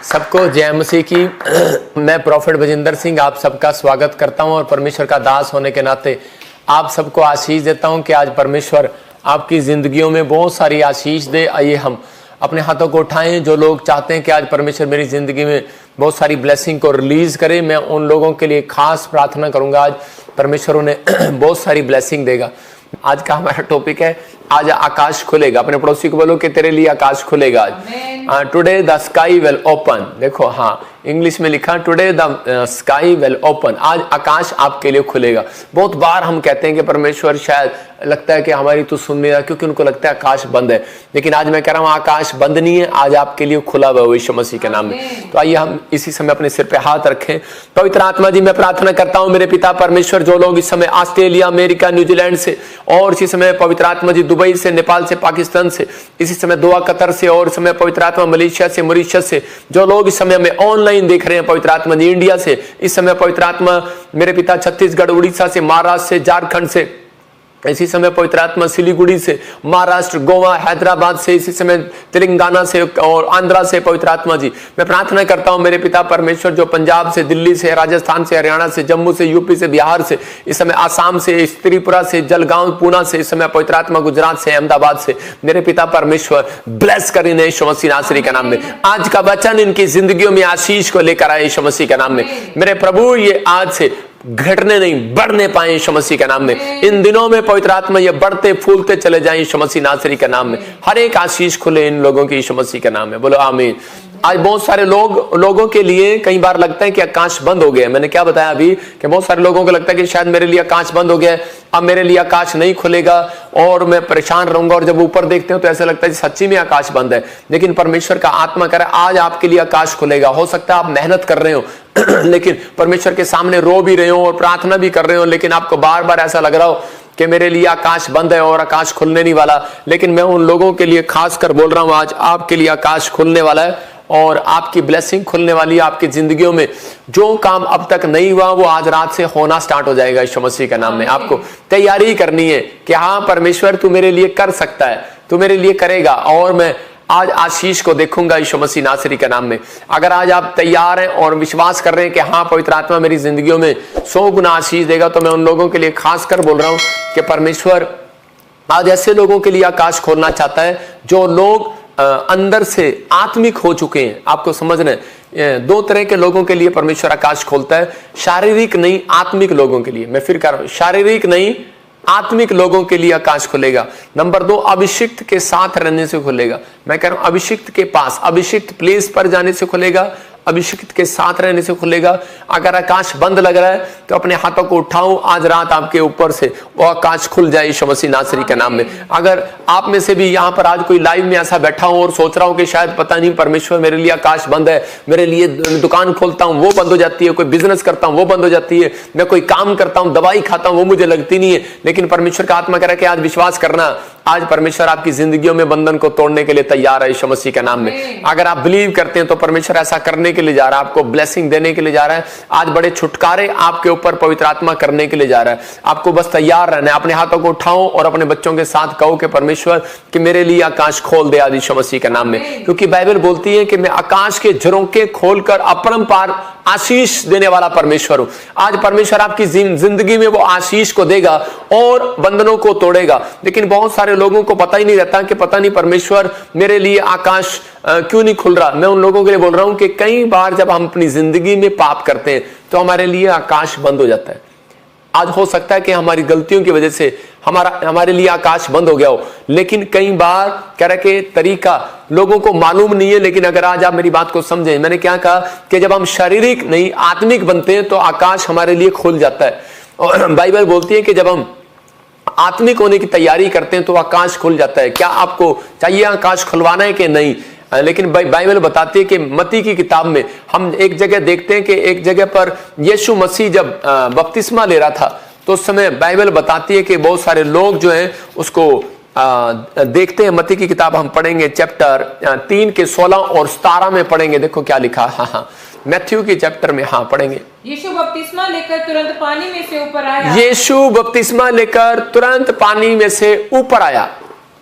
सबको जय मसीह की। मैं प्रॉफिट भजिंदर सिंह आप सबका स्वागत करता हूं और परमेश्वर का दास होने के नाते आप सबको आशीष देता हूं कि आज परमेश्वर आपकी जिंदगियों में बहुत सारी आशीष दे। आइए हम अपने हाथों को उठाएं। जो लोग चाहते हैं कि आज परमेश्वर मेरी जिंदगी में बहुत सारी ब्लेसिंग को रिलीज करे, मैं उन लोगों के लिए खास प्रार्थना करूंगा। आज परमेश्वर उन्हें बहुत सारी ब्लेसिंग देगा। आज का हमारा टॉपिक है आज आकाश खुलेगा। अपने पड़ोसी को बोलो कि तेरे लिए आकाश खुलेगा आज। Today the sky will open. देखो हाँ, इंग्लिश में लिखा today the sky will open. आज आकाश आपके लिए खुलेगा। बहुत बार हम कहते हैं कि परमेश्वर शायद लगता है कि हमारी तो सुन नहीं रहा, क्योंकि उनको लगता है आकाश बंद है। लेकिन आज मैं कह रहा हूं आकाश बंद नहीं है, आज आपके लिए खुला हुआ है यीशु मसीह के नाम में। तो आइए हम इसी समय अपने सिर पे हाथ रखें। पवित्र आत्मा जी, मैं प्रार्थना करता हूं मेरे पिता परमेश्वर, जो लोग इस समय ऑस्ट्रेलिया, अमेरिका, न्यूजीलैंड से और इसी समय पवित्र आत्मा जी दुबई से, नेपाल से, पाकिस्तान से, इसी समय दोहा कतर से और इस समय पवित्र आत्मा मलेशिया से, मॉरिशस से, जो लोग इस समय हमें ऑनलाइन देख रहे हैं पवित्र आत्मा जी इंडिया से, इस समय पवित्र आत्मा मेरे पिता छत्तीसगढ़, उड़ीसा से, महाराष्ट्र से, झारखंड से, इसी समय पवित्र आत्मा सिलीगुड़ी से, महाराष्ट्र, गोवा, हैदराबाद से, इसी समय तेलंगाना से और आंध्रा से पवित्र आत्मा जी मैं प्रार्थना करता हूं मेरे पिता परमेश्वर, जो पंजाब से, दिल्ली से, राजस्थान से, हरियाणा से, जम्मू से, यूपी से, बिहार से, इस समय आसाम से, त्रिपुरा से, जलगांव, पूना से, इस समय पवित्र आत्मा गुजरात से, अहमदाबाद से, मेरे पिता परमेश्वर ब्लेस करें यीशु मसीह नासरी के नाम में। आज का वचन इनकी जिंदगियों में आशीष को लेकर आए यीशु मसीह के नाम में। मेरे प्रभु ये आज से घटने नहीं बढ़ने पाए यीशु मसीह के नाम में। इन दिनों में पवित्र आत्मा ये बढ़ते फूलते चले जाएं यीशु मसीह नासरी के नाम में। हर एक आशीष खुले इन लोगों की यीशु मसीह के नाम में। बोलो आमीन। आज बहुत सारे लोगों के लिए कई बार लगता है कि आकाश बंद हो गया है। मैंने क्या बताया अभी कि बहुत सारे लोगों को लगता है कि शायद मेरे लिए आकाश बंद हो गया है, अब मेरे लिए आकाश नहीं खुलेगा और मैं परेशान रहूंगा। और जब ऊपर देखते हो तो ऐसा लगता है सच्ची में आकाश बंद है। लेकिन परमेश्वर का आत्मा कह रहा है आज आपके लिए आकाश खुलेगा। हो सकता है आप मेहनत कर रहे हो लेकिन परमेश्वर के सामने रो भी रहे हो और प्रार्थना भी कर रहे हो, लेकिन आपको बार बार ऐसा लग रहा हो कि मेरे लिए आकाश बंद है और आकाश खुलने नहीं वाला। लेकिन मैं उन लोगों के लिए खास कर बोल रहा हूं, आज आपके लिए आकाश खुलने वाला है और आपकी ब्लेसिंग खुलने वाली है। आपकी जिंदगियों में जो काम अब तक नहीं हुआ वो आज रात से होना स्टार्ट हो जाएगा यीशु मसीह के नाम में। आपको तैयारी करनी है कि हाँ परमेश्वर तू मेरे लिए कर सकता है, तू मेरे लिए करेगा और मैं आज आशीष को देखूंगा यीशु मसीह नासरी के नाम में। अगर आज आप तैयार हैं और विश्वास कर रहे हैं कि हाँ पवित्र आत्मा मेरी जिंदगियों में 100 गुना आशीष देगा, तो मैं उन लोगों के लिए खास कर बोल रहा हूं कि परमेश्वर आज ऐसे लोगों के लिए आकाश खोलना चाहता है जो लोग अंदर से आत्मिक हो चुके हैं। आपको समझना है, दो तरह के लोगों के लिए परमेश्वर आकाश खोलता है, शारीरिक नहीं आत्मिक लोगों के लिए। मैं फिर कह रहा हूं, शारीरिक नहीं आत्मिक लोगों के लिए आकाश खुलेगा। नंबर 2, अभिषिक्त के साथ रहने से खुलेगा। मैं कह रहा हूं अभिषिक्त के पास, अभिषिक्त प्लेस पर जाने से खुलेगा, अभिषिक्त के साथ रहने से खुलेगा। अगर आकाश बंद लग रहा है तो अपने हाथों को उठाओ, आज रात आपके ऊपर से वो आकाश खुल जाए यीशु मसीह नासरी के नाम में। अगर आप में से भी यहाँ पर आज कोई लाइव में ऐसा बैठा हो और सोच रहा हो कि शायद पता नहीं परमेश्वर मेरे लिए आकाश बंद है, मेरे लिए दुकान खोलता हूँ वो बंद हो जाती है, कोई बिजनेस करता हूँ वो बंद हो जाती है, मैं कोई काम करता हूँ, दवाई खाता हूँ वो मुझे लगती नहीं है, लेकिन परमेश्वर का आत्मा कह रहा है कि आज विश्वास करना, आज परमेश्वर आपकी जिंदगियों में बंधन को तोड़ने के लिए तैयार है यीशु मसीह के नाम में। अगर आप बिलीव करते हैं तो परमेश्वर ऐसा करने के लिए जा रहा है, आपको ब्लेसिंग देने के लिए जा रहा है। आज बड़े छुटकारे आपके ऊपर पवित्र आत्मा करने के लिए जा रहा है। आपको बस तैयार रहना है। अपने हाथों को उठाओ और अपने बच्चों के साथ कहो कि परमेश्वर कि मेरे लिए आकाश खोल दे आज यीशु मसीह के नाम में, क्योंकि बाइबल बोलती है कि मैं आकाश के झरोखे खोलकर अपरंपार आशीष देने वाला परमेश्वर हूं। आज परमेश्वर आपकी जिंदगी में वो आशीष को देगा और बंधनों को तोड़ेगा। लेकिन बहुत सारे लोगों को पता ही नहीं रहता कि पता नहीं परमेश्वर मेरे लिए आकाश क्यों नहीं खुल रहा। मैं उन लोगों के लिए बोल रहा हूं कि कई बार जब हम अपनी जिंदगी में पाप करते हैं तो हमारे लिए आकाश बंद हो जाता है। आज हो सकता है कि हमारी गलतियों की वजह से हमारे लिए आकाश बंद हो गया हो, लेकिन कई बार कह रहा कि तरीका लोगों को मालूम नहीं है। लेकिन अगर आज आप मेरी बात को समझें, मैंने क्या कहा कि जब हम शारीरिक नहीं आत्मिक बनते हैं तो आकाश हमारे लिए खुल जाता है। और बाइबल बोलती है कि जब हम आत्मिक होने की तैयारी करते हैं तो आकाश खुल जाता है। क्या आपको चाहिए आकाश खुलवाना है कि नहीं? लेकिन बाइबल बताती है कि मत्ती की किताब में हम एक जगह देखते हैं कि एक जगह पर यीशु मसीह जब बपतिस्मा ले रहा था तो उस समय बाइबल बताती है कि बहुत सारे लोग जो हैं उसको देखते हैं। मत्ती की किताब हम पढ़ेंगे चैप्टर 3 के 16 और 17 में पढ़ेंगे। देखो क्या लिखा। हाँ, मैथ्यू की चैप्टर में पढ़ेंगे। यीशु बपतिस्मा लेकर तुरंत पानी में से ऊपर आया। यीशु बपतिस्मा लेकर तुरंत पानी में से ऊपर आया।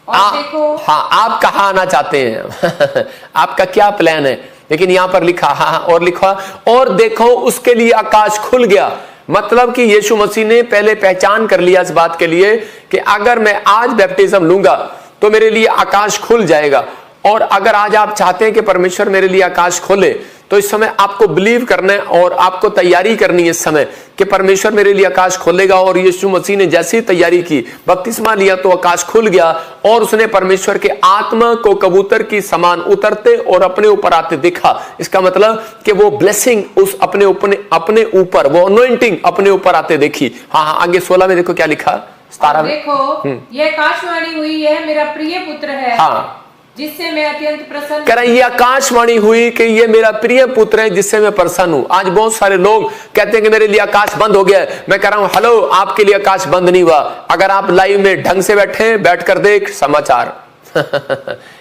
और देखो, हाँ, आप कहाँ आना चाहते हैं? आपका क्या प्लान है? लेकिन यहां पर लिखा, हाँ, और लिखा, और देखो उसके लिए आकाश खुल गया। मतलब कि यीशु मसीह ने पहले पहचान कर लिया इस बात के लिए कि अगर मैं आज बैप्टिज्म लूंगा तो मेरे लिए आकाश खुल जाएगा। और अगर आज आप चाहते हैं कि परमेश्वर मेरे लिए आकाश खोले, तो इस समय आपको बिलीव करना है और आपको तैयारी करनी है इस समय कि परमेश्वर मेरे लिए आकाश खोलेगा। और यीशु मसीह ने जैसी तैयारी की, बपतिस्मा लिया तो आकाश खुल गया और उसने परमेश्वर के आत्मा को कबूतर की समान उतरते और अपने ऊपर आते देखा। इसका मतलब कि वो ब्लेसिंग उस अपने ऊपर वो अनॉइंटिंग अपने ऊपर आते देखी। हाँ, आगे 16 में देखो क्या लिखा, 17 में। देखो यह आकाशवाणी हुई, यह मेरा प्रिय पुत्र है, हाँ, जिससे मैं अत्यंत प्रसन्न। कह रहा ये आकाशवाणी हुई कि ये मेरा प्रिय पुत्र है जिससे मैं प्रसन्न हूं। आज बहुत सारे लोग कहते हैं कि मेरे लिए आकाश बंद हो गया है। मैं कह रहा हूं हेलो, आपके लिए आकाश बंद नहीं हुआ। अगर आप लाइव में ढंग से बैठकर देख समाचार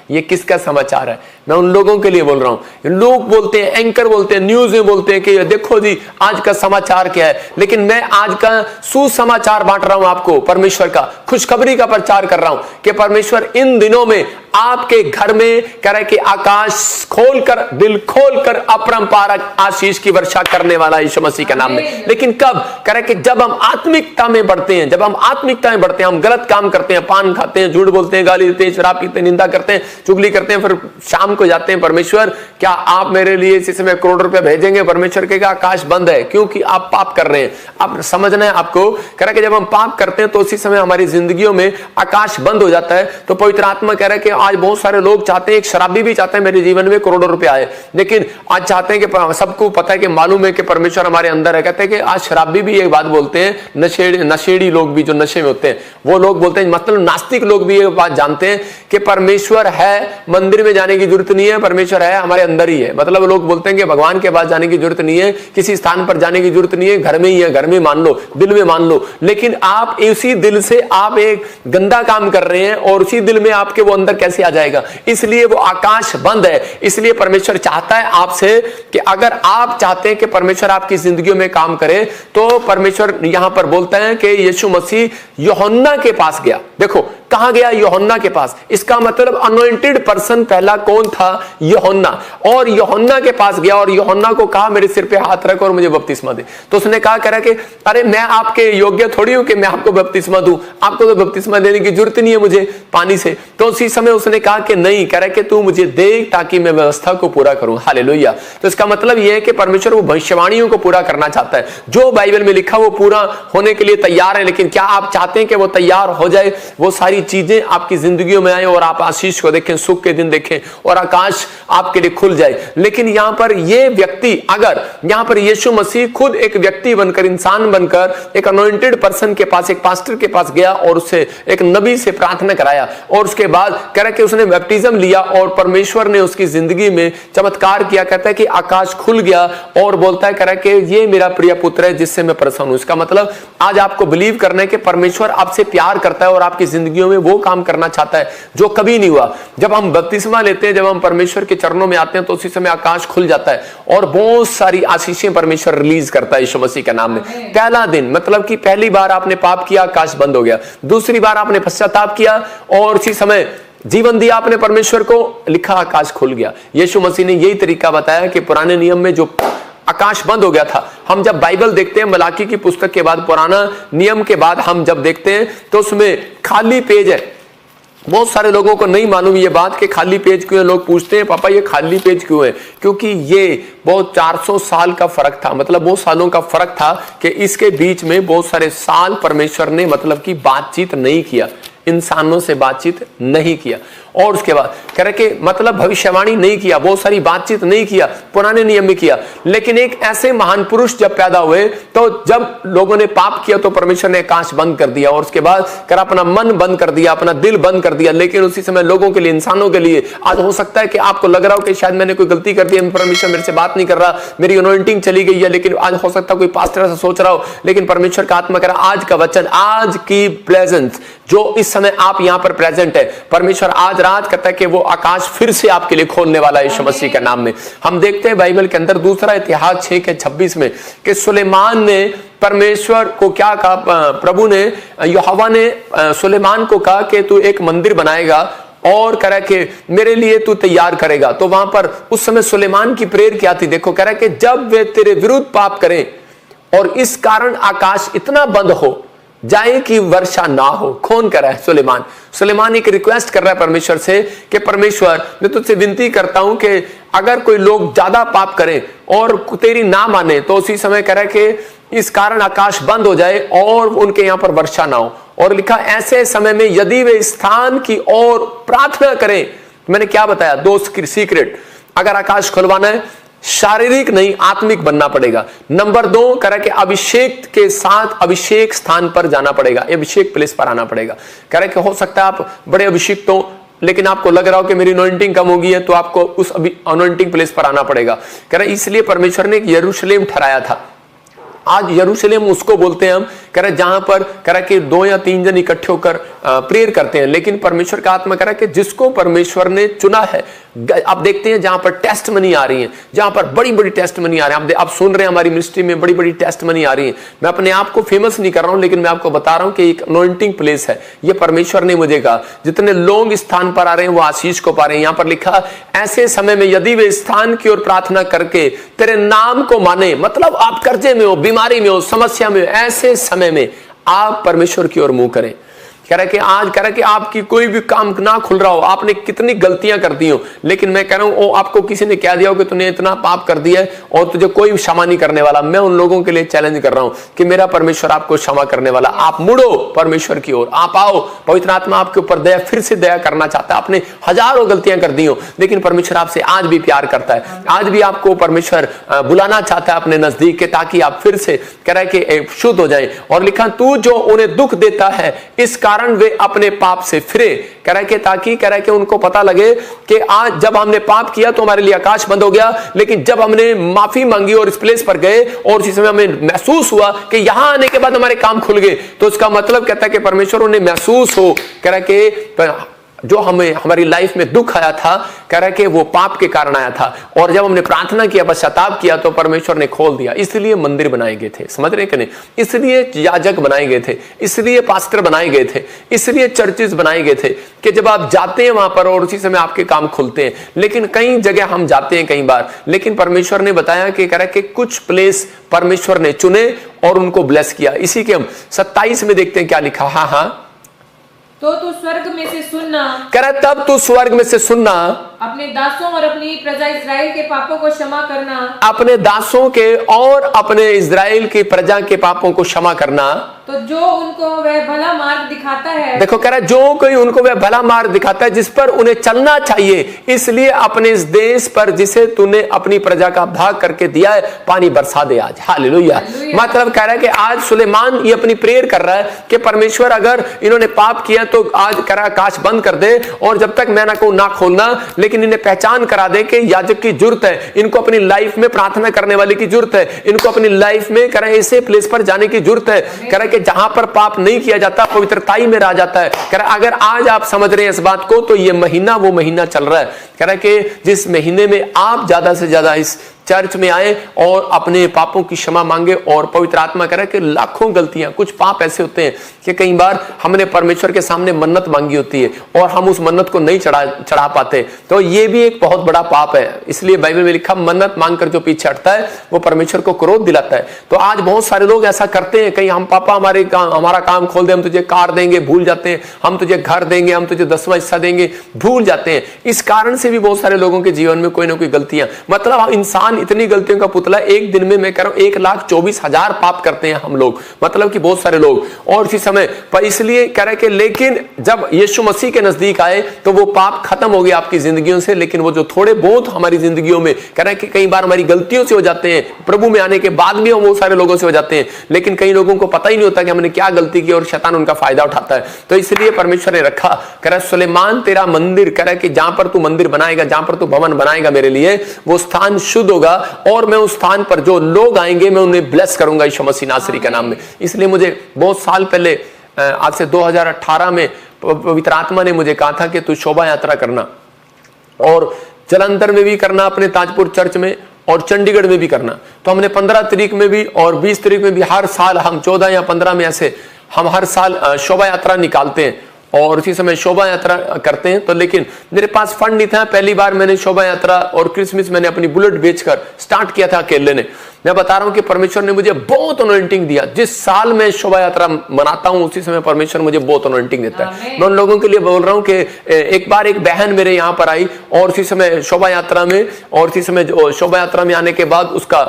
ये किसका समाचार है? मैं उन लोगों के लिए बोल रहा हूं। लोग बोलते हैं, एंकर बोलते हैं, न्यूज में बोलते हैं कि देखो जी आज का समाचार क्या है, लेकिन मैं आज का सुसमाचार बांट रहा हूं आपको, परमेश्वर का खुशखबरी का प्रचार कर रहा हूं कि परमेश्वर इन दिनों में आपके घर में कह रहे कि आकाश खोलकर, दिल खोलकर अपरंपार आशीष की वर्षा करने वाला यीशु मसीह के नाम में। लेकिन कब? कह रहे कि जब हम आत्मिकता में बढ़ते हैं, जब हम आत्मिकता में बढ़ते हैं, हम गलत काम करते हैं, पान खाते हैं, झूठ बोलते हैं, गाली देते हैं, शराब पीते हैं, निंदा करते हैं, चुगली करते हैं, फिर शाम को जाते हैं, परमेश्वर क्या आप मेरे लिए इसी समय करोड़ रुपए भेजेंगे? परमेश्वर कहेगा आकाश बंद है, क्योंकि आप पाप कर रहे हैं। आप समझना है आपको, कह रहा है कि जब हम पाप करते हैं तो उसी समय हमारी जिंदगियों में आकाश बंद हो जाता है। तो पवित्र आत्मा कह रहा है कि आज बहुत सारे लोग चाहते हैं, एक शराबी भी चाहते हैं मेरे जीवन में करोड़ों रुपए आए, लेकिन आज चाहते हैं कि सबको पता है कि मालूम है कि परमेश्वर हमारे अंदर है। कहते हैं कि आज शराबी भी ये बात बोलते हैं, नशेड़ी लोग भी जो नशे में होते हैं वो लोग बोलते हैं, मतलब नास्तिक लोग भी ये बात जानते हैं कि परमेश्वर है, मंदिर में जाने की जरूरत नहीं है, परमेश्वर है हमारे अंदर ही है। मतलब लोग बोलते हैं कि भगवान के पास जाने की जरूरत नहीं है, किसी स्थान पर जाने की जरूरत नहीं है, घर में ही है, घर में मान लो, दिल में मान लो। लेकिन आप इसी दिल से आप एक गंदा काम कर रहे हैं और उसी दिल में आपके वो अंदर कैसे आ जाएगा? इसलिए वो आकाश बंद है। इसलिए परमेश्वर चाहता है आपसे कि अगर आप चाहते हैं कि परमेश्वर आपकी जिंदगी में काम करे, तो परमेश्वर यहां पर बोलता है कि यीशु मसीह यूहन्ना के पास गया। देखो कहां गया? यूहन्ना के पास। इसका मतलब अनॉइंटेड पर्सन पहला कौन था? यूहन्ना। और यूहन्ना के पास गया और यूहन्ना को कहा मेरे सिर पे हाथ रख और मुझे बपतिस्मा दे। तो उसने कहा, कह रहा कि अरे मैं आपके योग्य थोड़ी हूं कि मैं आपको बपतिस्मा दूं, आपको तो बपतिस्मा देने की जरूरत नहीं है मुझे पानी से। तो उसी समय उसने कहा कि नहीं, कह रहा कि तू मुझे देख ताकि मैं व्यवस्था को पूरा करूं। हालेलुया। तो इसका मतलब यह है कि परमेश्वर वो भविष्यवाणियों को पूरा करना चाहता है, जो बाइबल में लिखा वो पूरा होने के लिए तैयार है। लेकिन क्या आप चाहते हैं कि वो तैयार हो जाए, वो सारी चीजें आपकी जिंदगियों में आए और आप आशीष को देखें, सुख के दिन देखें और आकाश आपके लिए खुल जाए? लेकिन यहां पर ये व्यक्ति, अगर यहां पर यीशु मसीह खुद एक व्यक्ति बनकर, इंसान बनकर एक अनॉइंटेड पर्सन के पास, एक पास्टर के पास गया और उससे, एक नबी से प्रार्थना कराया और उसके बाद कह रहा कि उसने बैप्टिज्म लिया और परमेश्वर ने उसकी जिंदगी में चमत्कार किया। कहता है कि आकाश खुल गया और बोलता है, कह रहा कि ये मेरा प्रिय पुत्र है जिससे मैं प्रसन्न हूं। इसका मतलब आज आपको बिलीव करना है कि परमेश्वर आपसे प्यार करता है और आपकी जिंदगियों में वो काम करना चाहता है जो कभी नहीं हुआ। जब हम बपतिस्मा लेते हैं, जब हम परमेश्वर के चरणों में आते हैं, तो उसी समय आकाश खुल जाता है और बहुत सारी आशीषें परमेश्वर रिलीज करता है यीशु मसीह के नाम में। पहला दिन मतलब कि पहली बार आपने पाप किया, आकाश बंद हो गया। दूसरी बार आपने पश्चाताप किया और उसी समय जीवन दिया आपने परमेश्वर को, लिखा आकाश खुल गया। यीशु मसीह ने यही तरीका बताया कि पुराने नियम में जो आकाश बंद हो गया था, हम जब बाइबल देखते हैं, मलाकी की पुस्तक के बाद, पुराना नियम के बाद हम जब देखते हैं तो उसमें खाली पेज है। बहुत सारे लोगों को नहीं मालूम ये बात कि खाली पेज क्यों है। लोग पूछते हैं पापा ये खाली पेज क्यों है? क्योंकि ये बहुत 400 साल का फर्क था, मतलब बहुत सालों का फर्क था कि इसके बीच में बहुत सारे साल परमेश्वर ने मतलब कि बातचीत नहीं किया, इंसानों से बातचीत नहीं किया। और उसके बाद कह रहे कि मतलब भविष्यवाणी नहीं किया, बहुत सारी बातचीत नहीं किया, पुराने नियम में किया। लेकिन एक ऐसे महान पुरुष जब पैदा हुए, तो जब लोगों ने पाप किया तो परमेश्वर ने आकाश बंद कर दिया और उसके बाद कर अपना मन बंद कर दिया, अपना दिल बंद कर दिया। लेकिन उसी समय लोगों के लिए, इंसानों के लिए, आज हो सकता है कि आपको लग रहा हो कि शायद मैंने कोई गलती कर दी, परमेश्वर मेरे से बात नहीं कर रहा, मेरी अनॉइंटिंग चली गई है। लेकिन आज हो सकता है कोई पास्टर ऐसा सोच रहा हो, लेकिन परमेश्वर का आत्मा कह रहा आज का वचन, आज की प्रेजेंस जो इस समय आप यहां पर प्रेजेंट है, परमेश्वर आज रात कहता है कि वो आकाश फिर से आपके लिए खोलने वाला है यीशु मसीह के नाम में। हम देखते हैं बाइबल के अंदर दूसरा इतिहास 6:26 में कि सुलेमान ने परमेश्वर को क्या कहा, प्रभु ने, यहोवा ने सुलेमान को कहा कि तू एक मंदिर बनाएगा और कह रहा कि मेरे लिए तू तैयार करेगा। तो वहां पर उस समय सुलेमान की प्रेयर क्या थी, देखो कह रहा कि जब वे तेरे विरुद्ध पाप करें और इस कारण आकाश इतना बंद हो जाए कि वर्षा ना हो। कौन कर रहा है? सुलेमान। सुलेमान एक रिक्वेस्ट कर रहा है परमेश्वर से कि परमेश्वर मैं तुझसे विनती करता हूं कि अगर कोई लोग ज्यादा पाप करें और तेरी ना माने तो उसी समय कह रहा है कि इस कारण आकाश बंद हो जाए और उनके यहां पर वर्षा ना हो। और लिखा ऐसे समय में यदि वे स्थान की ओर प्रार्थना करें, मैंने क्या बताया, दो सीक्रेट, अगर आकाश खुलवाना है शारीरिक नहीं आत्मिक बनना पड़ेगा। नंबर 2 कह रहा कि अभिषेक के साथ अभिषेक स्थान पर जाना पड़ेगा, अभिषेक प्लेस पर आना पड़ेगा। कह रहा कि हो सकता है आप बड़े अभिषेक हो लेकिन आपको लग रहा हो कि मेरी अनॉइंटिंग कम होगी है, तो आपको उस अनॉइंटिंग प्लेस पर आना पड़ेगा। कह रहा इसलिए परमेश्वर ने यरूशलेम ठहराया था। आज यरूशलेम उसको बोलते हैं हम, कह रहा जहां पर कह रहा कि 2 या 3 जन इकट्ठे होकर प्रेयर करते हैं। लेकिन परमेश्वर का आत्मा कह रहा कि जिसको परमेश्वर ने चुना है, आप देखते हैं जहां पर टेस्ट मनी आ रही है, जहां पर बड़ी बड़ी टेस्ट मनी आ रही है, आप सुन रहे हैं हमारी मिनिस्ट्री में बड़ी बड़ी टेस्ट मनी आ रही है। मैं अपने आप को फेमस नहीं कर रहा हूं लेकिन मैं आपको बता रहा हूं कि एक अनॉइंटिंग प्लेस है, ये परमेश्वर ने मुझे कहा। जितने लोग इस स्थान पर आ रहे हैं वो आशीष को पा रहे हैं। यहां पर लिखा ऐसे समय में यदि वे स्थान की ओर प्रार्थना करके तेरे नाम को माने, मतलब आप कर्जे में हो, बीमारी में हो, समस्या में हो, ऐसे समय में आप परमेश्वर की ओर मुंह करें। कह रहा कि आज कह रहा कि आपकी कोई भी काम ना खुल रहा हो, आपने कितनी गलतियां कर दी हो, लेकिन मैं कह रहा हूं आपको किसी ने कह दिया हो कि तूने इतना पाप कर दिया है और तुझे कोई क्षमा नहीं करने वाला, मैं उन लोगों के लिए चैलेंज कर रहा हूं कि मेरा परमेश्वर आपको क्षमा करने वाला। आप मुड़ो परमेश्वर की ओर, आप आओ, पवित्र आत्मा आपके ऊपर दया फिर से दया करना चाहता है। आपने हजारों गलतियां कर दी हो लेकिन परमेश्वर आपसे आज भी प्यार करता है, आज भी आपको परमेश्वर बुलाना चाहता है अपने नजदीक के, ताकि आप फिर से कह रहा है कि शुद्ध हो जाए। और लिखा तू जो उन्हें दुख देता है इस कारण वे अपने पाप से फिरे। कह रहा है कि ताकि कह रहा है कि उनको पता लगे कि आज जब हमने पाप किया तो हमारे लिए आकाश बंद हो गया, लेकिन जब हमने माफी मांगी और इस प्लेस पर गए और उसी समय हमें महसूस हुआ कि यहां आने के बाद हमारे काम खुल गए, तो उसका मतलब कहता है कि परमेश्वर उन्हें महसूस हो, कह रहा है कि जो हमें हमारी लाइफ में दुख आया था, कह रहा है कि वो पाप के कारण आया था, और जब हमने प्रार्थना किया, पश्चाताप किया तो परमेश्वर ने खोल दिया। इसलिए मंदिर बनाए गए थे, समझ रहे कि नहीं? इसलिए याजक बनाए गए थे, इसलिए पास्टर बनाए गए थे, इसलिए चर्चेस बनाए गए थे कि जब आप जाते हैं वहां पर और उसी समय आपके काम खुलते हैं। लेकिन कई जगह हम जाते हैं कई बार, लेकिन परमेश्वर ने बताया कि कह रहा है कि कुछ प्लेस परमेश्वर ने चुने और उनको ब्लेस किया। इसी के हम 27 में देखते हैं क्या लिखा। हाँ, तो तू स्वर्ग में से सुनना, कह रहा तब तू स्वर्ग में से सुनना, अपने दासों और अपनी प्रजा इस्राएल के पापों को क्षमा करना, अपने दासों के और अपने इस्राएल की प्रजा के पापों को क्षमा करना। तो जो उनको वह भला मार्ग दिखाता है, देखो कह रहा जो कोई उनको वह भला मार्ग दिखाता है जिस पर उन्हें चलना चाहिए, इसलिए अपने इस देश पर जिसे तूने अपनी प्रजा का भाग करके दिया है पानी बरसा दे आज। हालेलुया। मतलब कह रहा है कि आज सुलेमान ये अपनी प्रेयर कर रहा है कि परमेश्वर अगर इन्होंने पाप किया तो आज कह रहा आकाश बंद कर दे, और जब तक मैना को ना खोलना, लेकिन इन्हें पहचान करा दे कि याजक की जरूरत है, इनको अपनी लाइफ में प्रार्थना करने वाले की जरूरत है, इनको अपनी लाइफ में कह रहा है ऐसे प्लेस पर जाने की जरूरत है, कह रहा है कि जहां पर पाप नहीं किया जाता पवित्रताई में रह जाता है। कह रहा है अगर आज आप समझ रहे हैं इस बात को तो ये महीना वो महीना चल रहा है। कह रहा है कि जिस महीने में आप ज्यादा से ज्यादा इस चर्च में आए और अपने पापों की क्षमा मांगे, और पवित्र आत्मा कह रहा है कि लाखों गलतियां, कुछ पाप ऐसे होते हैं कि कई बार हमने परमेश्वर के सामने मन्नत मांगी होती है और हम उस मन्नत को नहीं चढ़ा पाते, तो ये भी एक बहुत बड़ा पाप है। इसलिए बाइबल में लिखा मन्नत मांगकर जो पीछे हटता है वो परमेश्वर को क्रोध दिलाता है। तो आज बहुत सारे लोग ऐसा करते हैं, कहीं हम पापा हमारा काम खोल दे, हम तुझे कार देंगे, भूल जाते हैं, हम तुझे घर देंगे, हम तुझे 10वां हिस्सा देंगे, भूल जाते हैं। इस कारण से भी बहुत सारे लोगों के जीवन में कोई ना कोई गलतियां, मतलब इंसान इतनी गलतियों का पुतला, एक दिन में मैं कह रहा हूं 1,24,000 पाप करते हैं हम लोग, मतलब कि बहुत सारे लोग। और इसी समय पर इसलिए कह रहे कि लेकिन जब यीशु मसीह के नजदीक आए तो वो पाप खत्म हो गए आपकी जिंदगियों से, लेकिन वो जो थोड़े बहुत हमारी जिंदगियों में कह रहे कि कई बार हमारी गलतियों से हो जाते हैं, प्रभु में आने के बाद भी हम बहुत सारे लोगों से हो जाते हैं, लेकिन कई लोगों को पता ही नहीं होता कि हमने क्या गलती की और शैतान उनका फायदा उठाता है। तो इसलिए परमेश्वर ने रखा, कह रहा सुलेमान तेरा मंदिर, कह रहा कि जहां पर तू मंदिर बनाएगा, जहां पर तू भवन बनाएगा मेरे लिए, वो स्थान शुद्ध होगा, और मैं उस स्थान पर जो लोग आएंगे मैं उन्हें ब्लेस करूंगा यीशु मसीह नासरी के नाम में। इसलिए मुझे बहुत साल पहले, आज से 2018 में पवित्र आत्मा ने मुझे कहा था कि तू शोभा यात्रा करना, और जलंधर में भी करना, अपने ताजपुर चर्च में, और चंडीगढ़ में भी करना। तो हमने 15 तारीख में भी और 20 तारीख में भी, हर साल हम 14 या 15 में ऐसे हम हर साल शोभा यात्रा निकालते हैं। और उसी समय शोभा यात्रा करते हैं। तो लेकिन मेरे पास फंड नहीं था, पहली बार मैंने शोभा यात्रा और क्रिसमस मैंने अपनी बुलेट बेचकर स्टार्ट किया था अकेले ने। मैं बता रहा हूं कि परमेश्वर ने मुझे बहुत अनॉइंटिंग दिया। जिस साल मैं शोभा यात्रा मनाता हूं उसी समय परमेश्वर मुझे बहुत अनॉइंटिंग देता है। मैं उन लोगों के लिए बोल रहा हूं कि एक बार एक बहन मेरे यहां पर आई और उसी समय शोभा यात्रा में, और उसी समय शोभा यात्रा में आने के बाद उसका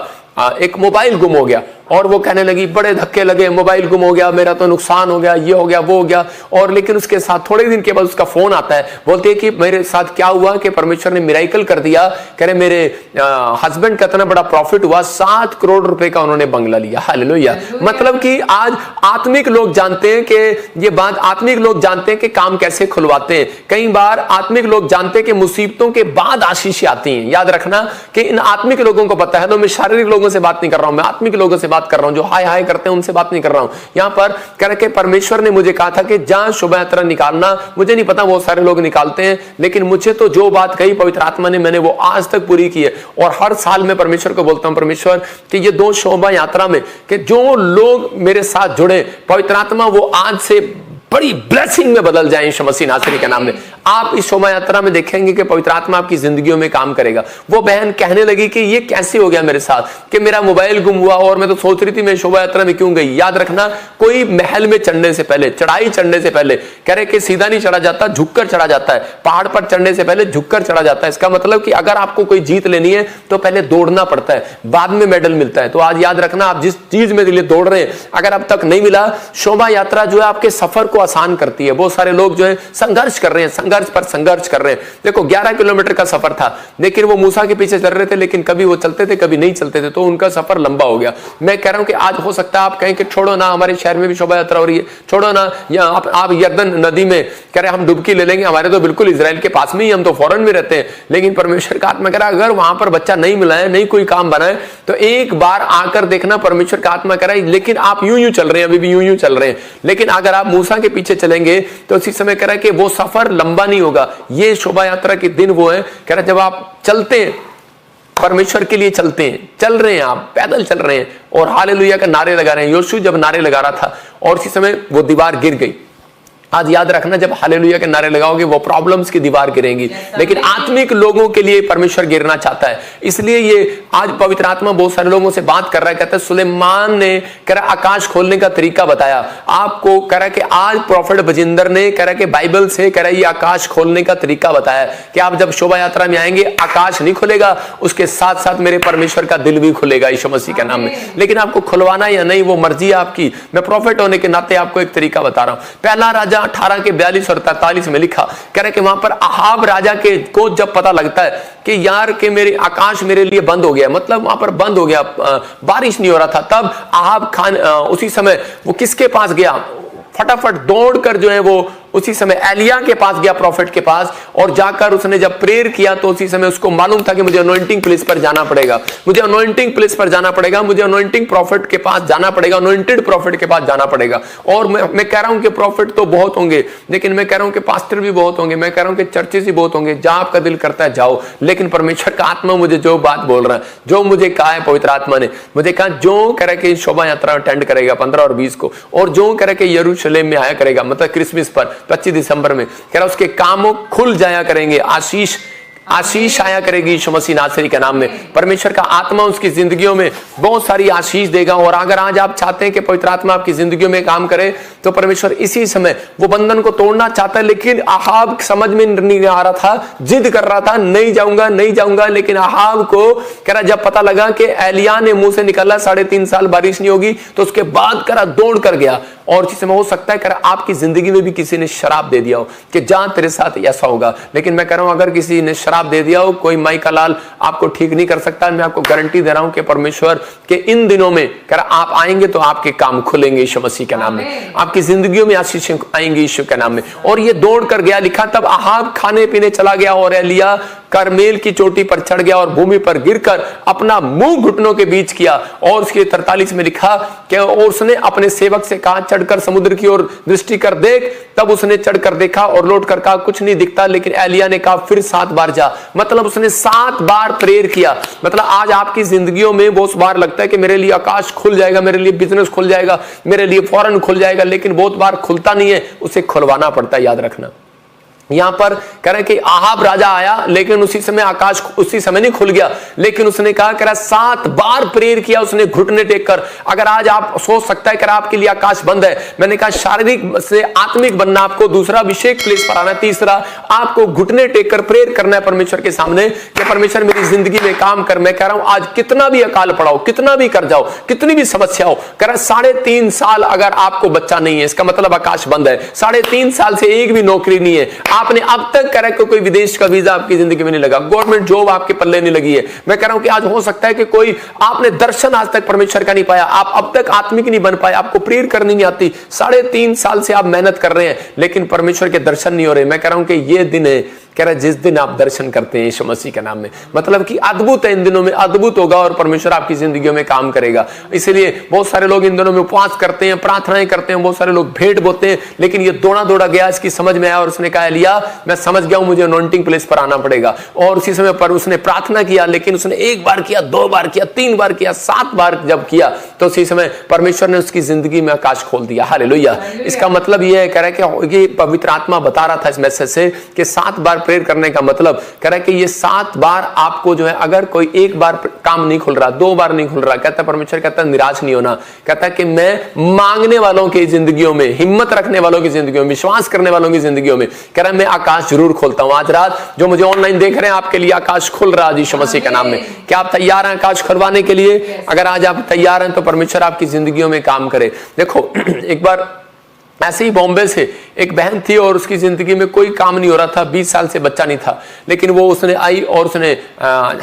एक मोबाइल गुम हो गया और वो कहने लगी, बड़े धक्के लगे, मोबाइल गुम हो गया, मेरा तो नुकसान हो गया, ये हो गया, वो हो गया। और लेकिन उसके साथ थोड़े दिन के बाद उसका फोन आता है, बोलती है कि मेरे साथ क्या हुआ कि परमेश्वर ने मिराइकल कर दिया। कह रहे मेरे हस्बैंड का इतना बड़ा प्रॉफिट हुआ, 7 करोड़ रुपए का उन्होंने बंगला लिया। हालेलुया। मतलब कि आज आत्मिक लोग जानते हैं कि ये बात, आत्मिक लोग जानते हैं कि काम कैसे खुलवाते हैं। कई बार आत्मिक लोग जानते हैं कि मुसीबतों के बाद आशीष आती हैं। याद रखना कि इन आत्मिक लोगों को पता है। तो मैं शारीरिक लोगों से बात नहीं कर रहा हूं, मैं आत्मिक लोगों से बात कर रहा हूं, जो हाय हाय करते हैं उनसे बात नहीं कर रहा हूं। यहां पर कह के परमेश्वर ने मुझे कहा था कि जहां शोभा यात्रा निकालना, मुझे नहीं पता बहुत सारे लोग निकालते हैं, लेकिन मुझे तो जो बात कही पवित्र आत्मा ने, मैंने वो आज तक पूरी की है। और हर साल मैं परमेश्वर को बोलता हूं, परमेश्वर कि ये 2 शोभा यात्रा में कि जो लोग मेरे साथ जुड़े, पवित्र आत्मा वो आज से बड़ी ब्लेसिंग में बदल जाए यीशु मसीह नासरी के नाम में। आप इस शोभा यात्रा में देखेंगे कि पवित्र आत्मा आपकी जिंदगियों में काम करेगा। वो बहन कहने लगी कि ये कैसे हो गया मेरे साथ कि मेरा मोबाइल गुम हुआ और मैं तो सोच रही थी मैं शोभा यात्रा में क्यों गई। याद रखना, कोई महल में चढ़ने से पहले, चढ़ाई चढ़ने से पहले, कह रहे कि सीधा नहीं चढ़ा जाता, झुककर चढ़ा जाता है। पहाड़ पर चढ़ने से पहले झुककर चढ़ा जाता है। इसका मतलब कि अगर आपको कोई जीत लेनी है तो पहले दौड़ना पड़ता है, बाद में मेडल मिलता है। तो आज याद रखना, आप जिस चीज में लिए दौड़ रहे हैं, अगर अब तक नहीं मिला, शोभा यात्रा जो है आपके सफर को आसान करती है। बहुत सारे लोग जो है संघर्ष कर रहे हैं, संघर्ष पर संघर्ष कर रहे हैं। देखो 11 किलोमीटर का सफर था, लेकिन वो मूसा के पीछे चल रहे थे, लेकिन कभी वो चलते थे कभी नहीं चलते थे, तो उनका सफर लंबा हो गया। मैं कह रहा हूं कि आज हो सकता है आप कहें कि छोड़ो ना, हमारे शहर में भी शोभा यात्रा हो रही है, छोड़ो ना, या आप यर्दन नदी में कह रहे हम डुबकी ले लेंगे, हमारे तो बिल्कुल इजराइल के पास में ही, हम तो फॉरेन में रहते हैं। लेकिन परमेश्वर का आत्मा कह रहा है अगर वहां पर बच्चा नहीं मिला है, नहीं कोई काम बना है, तो एक बार आकर देखना। परमेश्वर का आत्मा कह रहा है लेकिन आप यूं चल रहे हैं, अभी भी यूं चल रहे हैं, लेकिन अगर आप मूसा के पीछे चलेंगे तो इसी समय कह रहा है कि वो सफर लंबा नहीं होगा। ये शोभा यात्रा के दिन वो है, कह रहा है जब आप चलते हैं, परमेश्वर के लिए चलते हैं, चल रहे हैं, आप पैदल चल रहे हैं और हालेलुया का नारे लगा रहे हैं। यीशु जब नारे लगा रहा था और इसी समय वो दीवार गिर गई। आज याद रखना, जब हालेलुया के नारे लगाओगे वो प्रॉब्लम्स की दीवार गिरेंगी, लेकिन आत्मिक लोगों के लिए परमेश्वर गिरना चाहता है। इसलिए ये आज पवित्र आत्मा बहुत सारे लोगों से बात कर रहा है। कहता है सुलेमान ने कह रहा आकाश खोलने का तरीका बताया आपको, कह रहा कि आज प्रॉफिट बजिंदर ने कह रहा कि बाइबल से कह रहा ये आकाश खोलने का तरीका बताया कि आप जब शोभा यात्रा में आएंगे आकाश नहीं खुलेगा, उसके साथ साथ मेरे परमेश्वर का दिल भी खुलेगा यीशु मसीह के नाम में। लेकिन आपको खुलवाना या नहीं वो मर्जी है आपकी। मैं प्रॉफिट होने के नाते आपको एक तरीका बता रहा हूं। पहला राजा 18 के 42 और 43 में लिखा, कह रहे कि वहां पर अहाब राजा के को जब पता लगता है कि यार के मेरे आकाश मेरे लिए बंद हो गया, मतलब वहां पर बंद हो गया, बारिश नहीं हो रहा था, तब अहाब खान उसी समय वो किसके पास गया, फटाफट दौड़कर जो है वो उसी समय एलिया के पास गया, प्रॉफिट के पास, और जाकर उसने जब प्रेयर किया तो उसी समय उसको मालूम था कि मुझे अनॉइंटिंग प्लेस पर जाना पड़ेगा, मुझे अनॉइंटिंग प्लेस पर जाना पड़ेगा, मुझे अनॉइंटिंग प्रॉफिट के पास जाना पड़ेगा, अनॉइंटेड प्रॉफिट के पास जाना पड़ेगा। और मैं कह रहा हूं कि प्रॉफिट तो बहुत होंगे, लेकिन मैं कह रहा हूं कि पास्टर भी बहुत होंगे, मैं कह रहा हूं कि चर्चेस भी बहुत होंगे, जहां आपका दिल करता है जाओ। लेकिन परमेश्वर का आत्मा मुझे जो बात बोल रहा है, जो मुझे कहा है पवित्र आत्मा ने, मुझे कहा जो कह रहा है कि शोभा यात्रा अटेंड करेगा 15 और 20 को, और जो कह रहा है कि यरूशलेम में आया करेगा, मतलब क्रिसमस पर 25 दिसंबर में, कह रहा उसके कामों खुल जाया करेंगे, आशीष आया करेगी यीशु मसीह नासरी के नाम में। परमेश्वर का आत्मा उसकी जिंदगियों में बहुत सारी आशीष देगा। और अगर आज आप चाहते हैं कि पवित्र आत्मा आपकी जिंदगियों में काम करे, तो परमेश्वर इसी समय वो बंधन को तोड़ना चाहता है। लेकिन अहाब समझ में नहीं आ रहा था, जिद कर रहा था, नहीं जाऊंगा। लेकिन अहाब को कह रहा जब पता लगा कि एलिया ने मुंह से निकाला 3.5 साल बारिश नहीं होगी, तो उसके बाद कह रहा दौड़ कर गया। और इस समय हो सकता है कह रहा आपकी जिंदगी में भी किसी ने शराब दे दिया हो कि जहां तेरे साथ ऐसा होगा। लेकिन मैं कह रहा हूं अगर किसी ने शराब दे दिया हो, कोई माई का लाल आपको ठीक नहीं कर सकता। मैं आपको गारंटी दे रहा हूं कि परमेश्वर के इन दिनों में कह रहा आप आएंगे तो आपके काम खुलेंगे यीशु मसीह के नाम में, आपकी जिंदगियों में आशीष आएंगी यीशु के नाम में। और ये दौड़ कर गया, लिखा तब अहाब खाने पीने चला गया और एलिया करमेल की चोटी पर चढ़ गया और भूमि पर गिरकर अपना मुंह घुटनों के बीच किया। और उसके 43 में लिखा कि और उसने अपने सेवक से कहा, चढ़कर समुद्र की ओर दृष्टि कर देख। तब उसने चढ़कर देखा और लौटकर कहा, कुछ नहीं दिखता। लेकिन एलिया ने कहा, फिर 7 बार जा। मतलब उसने 7 बार प्रेयर किया। मतलब आज आपकी जिंदगियों में बहुत बार लगता है कि मेरे लिए आकाश खुल जाएगा, मेरे लिए बिजनेस खुल जाएगा, मेरे लिए फौरन खुल जाएगा, लेकिन बहुत बार खुलता नहीं है, उसे खुलवाना पड़ता है। याद रखना, यहां पर कह रहे कि आहाब राजा आया, लेकिन उसी समय आकाश उसी समय नहीं खुल गया, लेकिन उसने कहा कि 7 बार प्रेयर किया उसने घुटने टेककर। अगर आज आप सोच सकता है कि आपके लिए आकाश बंद है, मैंने कहा शारीरिक से आत्मिक बनना आपको, दूसरा अभिषेक प्लेस पर आना, तीसरा आपको घुटने टेककर प्रेयर करना है परमेश्वर के सामने कि परमेश्वर मेरी जिंदगी में काम कर। मैं कह रहा हूं आज कितना भी अकाल पड़ाओ, कितना भी कर जाओ, कितनी भी समस्या हो, कह रहा 3.5 साल अगर आपको बच्चा नहीं है, इसका मतलब आकाश बंद है। 3.5 साल से एक भी नौकरी नहीं है, आपने अब तक कह रहा है कोई विदेश का वीजा आपकी जिंदगी में नहीं लगा, गवर्नमेंट जॉब आपके पल्ले नहीं लगी है। मैं कह रहा हूं कि आज हो सकता है कि कोई आपने दर्शन आज तक परमेश्वर का नहीं पाया, आप अब तक आत्मिक नहीं बन पाए, आपको प्रेयर करनी नहीं आती। 3.5 साल से आप मेहनत कर रहे हैं, लेकिन परमेश्वर के दर्शन नहीं हो रहे। मैं कह रहा हूं कि ये दिन है, कह रहा जिस दिन आप दर्शन करते हैं यीशु मसीह के नाम में, मतलब कि अद्भुत है, इन दिनों में अद्भुत होगा और परमेश्वर आपकी जिंदगियों में काम करेगा। इसलिए बहुत सारे लोग इन दिनों में उपवास करते हैं, प्रार्थनाएं करते हैं, बहुत सारे लोग भेंट बोते हैं, लेकिन ये दौड़ा दौड़ा गया, इसकी समझ में आया और उसने कहा, एलिया मैं समझ गया हूं, मुझे अनॉइंटिंग प्लेस पर आना पड़ेगा। और उसी समय पर उसने प्रार्थना किया, लेकिन उसने 1 बार किया, 2 बार किया, 3 बार किया, 7 बार जब किया, तो उसी समय परमेश्वर ने उसकी जिंदगी में आकाश खोल दिया। हालेलुया। इसका मतलब यह है, कह रहा है कि पवित्र आत्मा बता रहा था इस मैसेज से कि 7 बार प्रेयर करने का मतलब कह रहा है कि ये 7 बार आपको जो है, अगर कोई 1 बार काम नहीं खुल रहा, 2 बार नहीं खुल रहा, कहता है परमेश्वर कहता है निराश नहीं होना, कहता है कि मैं मांगने वालों की जिंदगियों में, हिम्मत रखने वालों की जिंदगियों में, विश्वास करने वालों की जिंदगियों में, कह रहा है मैं आकाश जरूर खोलता हूं। आज रात जो मुझे ऑनलाइन देख रहे हैं, आपके लिए आकाश खुल रहा है यीशु मसीह के नाम में। क्या आप तैयार हैं आकाश खुलवाने के लिए? अगर आज आप तैयार हैं तो परमेश्वर आपकी जिंदगियों में काम करे। देखो एक बार ऐसे ही बॉम्बे से एक बहन थी और उसकी जिंदगी में कोई काम नहीं हो रहा था, 20 साल से बच्चा नहीं था, लेकिन वो उसने आई और उसने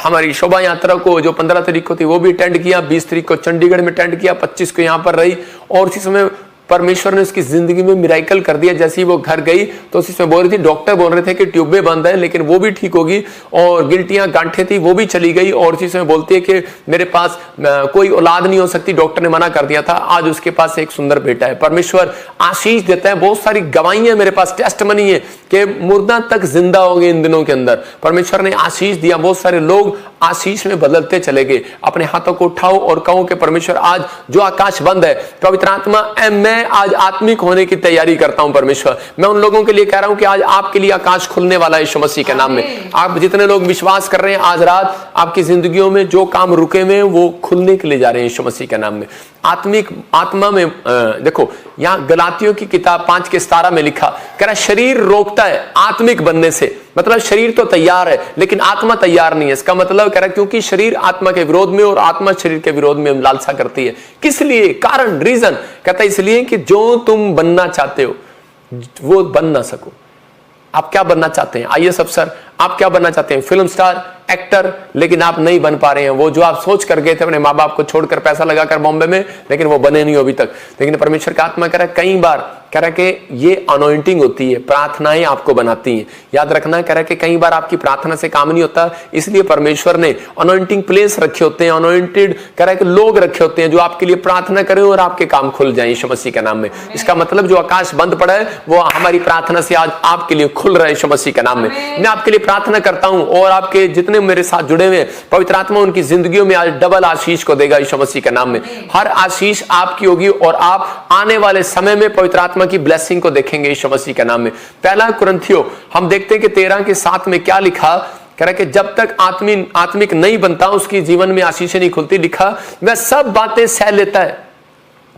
हमारी शोभा यात्रा को जो 15 तारीख को थी वो भी अटेंड किया, 20 तारीख को चंडीगढ़ में अटेंड किया, 25 को यहाँ पर रही और उसी समय परमेश्वर ने उसकी जिंदगी में मिराइकल कर दिया। जैसे ही वो घर गई तो उसमें बोल रही थी, डॉक्टर बोल रहे थे कि ट्यूबें बंद है, लेकिन वो भी ठीक होगी, और गिल्टियां गांठें थी वो भी चली गई, और उसी समय बोलती है कि मेरे पास कोई औलाद नहीं हो सकती, डॉक्टर ने मना कर दिया था। आज उसके पास एक सुंदर बेटा है। परमेश्वर आशीष देता है। बहुत सारी गवाहियां मेरे पास, टेस्टमनी है कि मुर्दा तक जिंदा हो गए इन दिनों के अंदर। परमेश्वर ने आशीष दिया, बहुत सारे लोग आशीष में बदलते चले गए। अपने हाथों को उठाओ और कहो कि परमेश्वर आज जो आकाश बंद है, पवित्र आत्मा मैं आज आत्मिक होने की तैयारी करता हूं। परमेश्वर मैं उन लोगों के लिए कह रहा हूं कि आज आपके लिए आकाश खुलने वाला है यीशु मसीह के नाम में। आप जितने लोग विश्वास कर रहे हैं, आज रात आपकी जिंदगियों में जो काम रुके हुए वो खुलने के लिए जा रहे हैं यीशु मसीह के नाम में। आत्मिक आत्मा में देखो यहां गलातियों की किताब 5:17 में लिखा, कह रहा शरीर रोकता है आत्मिक बनने से। मतलब शरीर तो तैयार है लेकिन आत्मा तैयार नहीं है। इसका मतलब कह रहा क्योंकि शरीर आत्मा के विरोध में और आत्मा शरीर के विरोध में लालसा करती है। किस लिए? कारण, रीजन कहता है इसलिए कि जो तुम बनना चाहते हो वो बन ना सको। आप क्या बनना चाहते हैं? आईएएस अफसर। आप क्या बनना चाहते हैं? फिल्म स्टार, एक्टर, लेकिन आप नहीं बन पा रहे हैं वो जो आप सोच कर गए थे अपने माँ बाप को छोड़कर, पैसा लगाकर बॉम्बे में, लेकिन वो बने नहीं हो अभी तक। लेकिन परमेश्वर का आत्मा कह रहा है कई बार, कह रहा है कि ये अनॉइंटिंग होती है, प्रार्थनाएं आपको बनाती हैं। याद रखना, कह रहा है कि कई बार आपकी प्रार्थना से काम नहीं होता, इसलिए परमेश्वर ने अनॉइंटिंग प्लेस रखे होते हैं, अनॉइंटेड कह रहा है कि लोग रखे होते हैं जो आपके लिए प्रार्थना करें और आपके काम खुल जाए यीशु मसीह के नाम में। इसका मतलब जो आकाश बंद पड़ा है वो हमारी प्रार्थना से आज आपके लिए खुल रहा है यीशु मसीह के नाम में। मैं आपके लिए प्रार्थना करता हूं और आपके जितने मेरे साथ जुड़े हुए हैं, पवित्र आत्मा उनकी जिंदगियों में आज डबल आशीष को देगा यीशु मसीह के नाम में। हर आशीष आपकी होगी और आप आने वाले समय में पवित्र आत्मा की ब्लेसिंग को देखेंगे यीशु मसीह के नाम में। पहला कुरिन्थियों हम देखते हैं कि 13:7 में क्या लिखा, कह रहा कि जब तक आत्मिक नहीं बनता उसकी जीवन में आशीषें नहीं खुलती। लिखा वह सब बातें सह लेता है।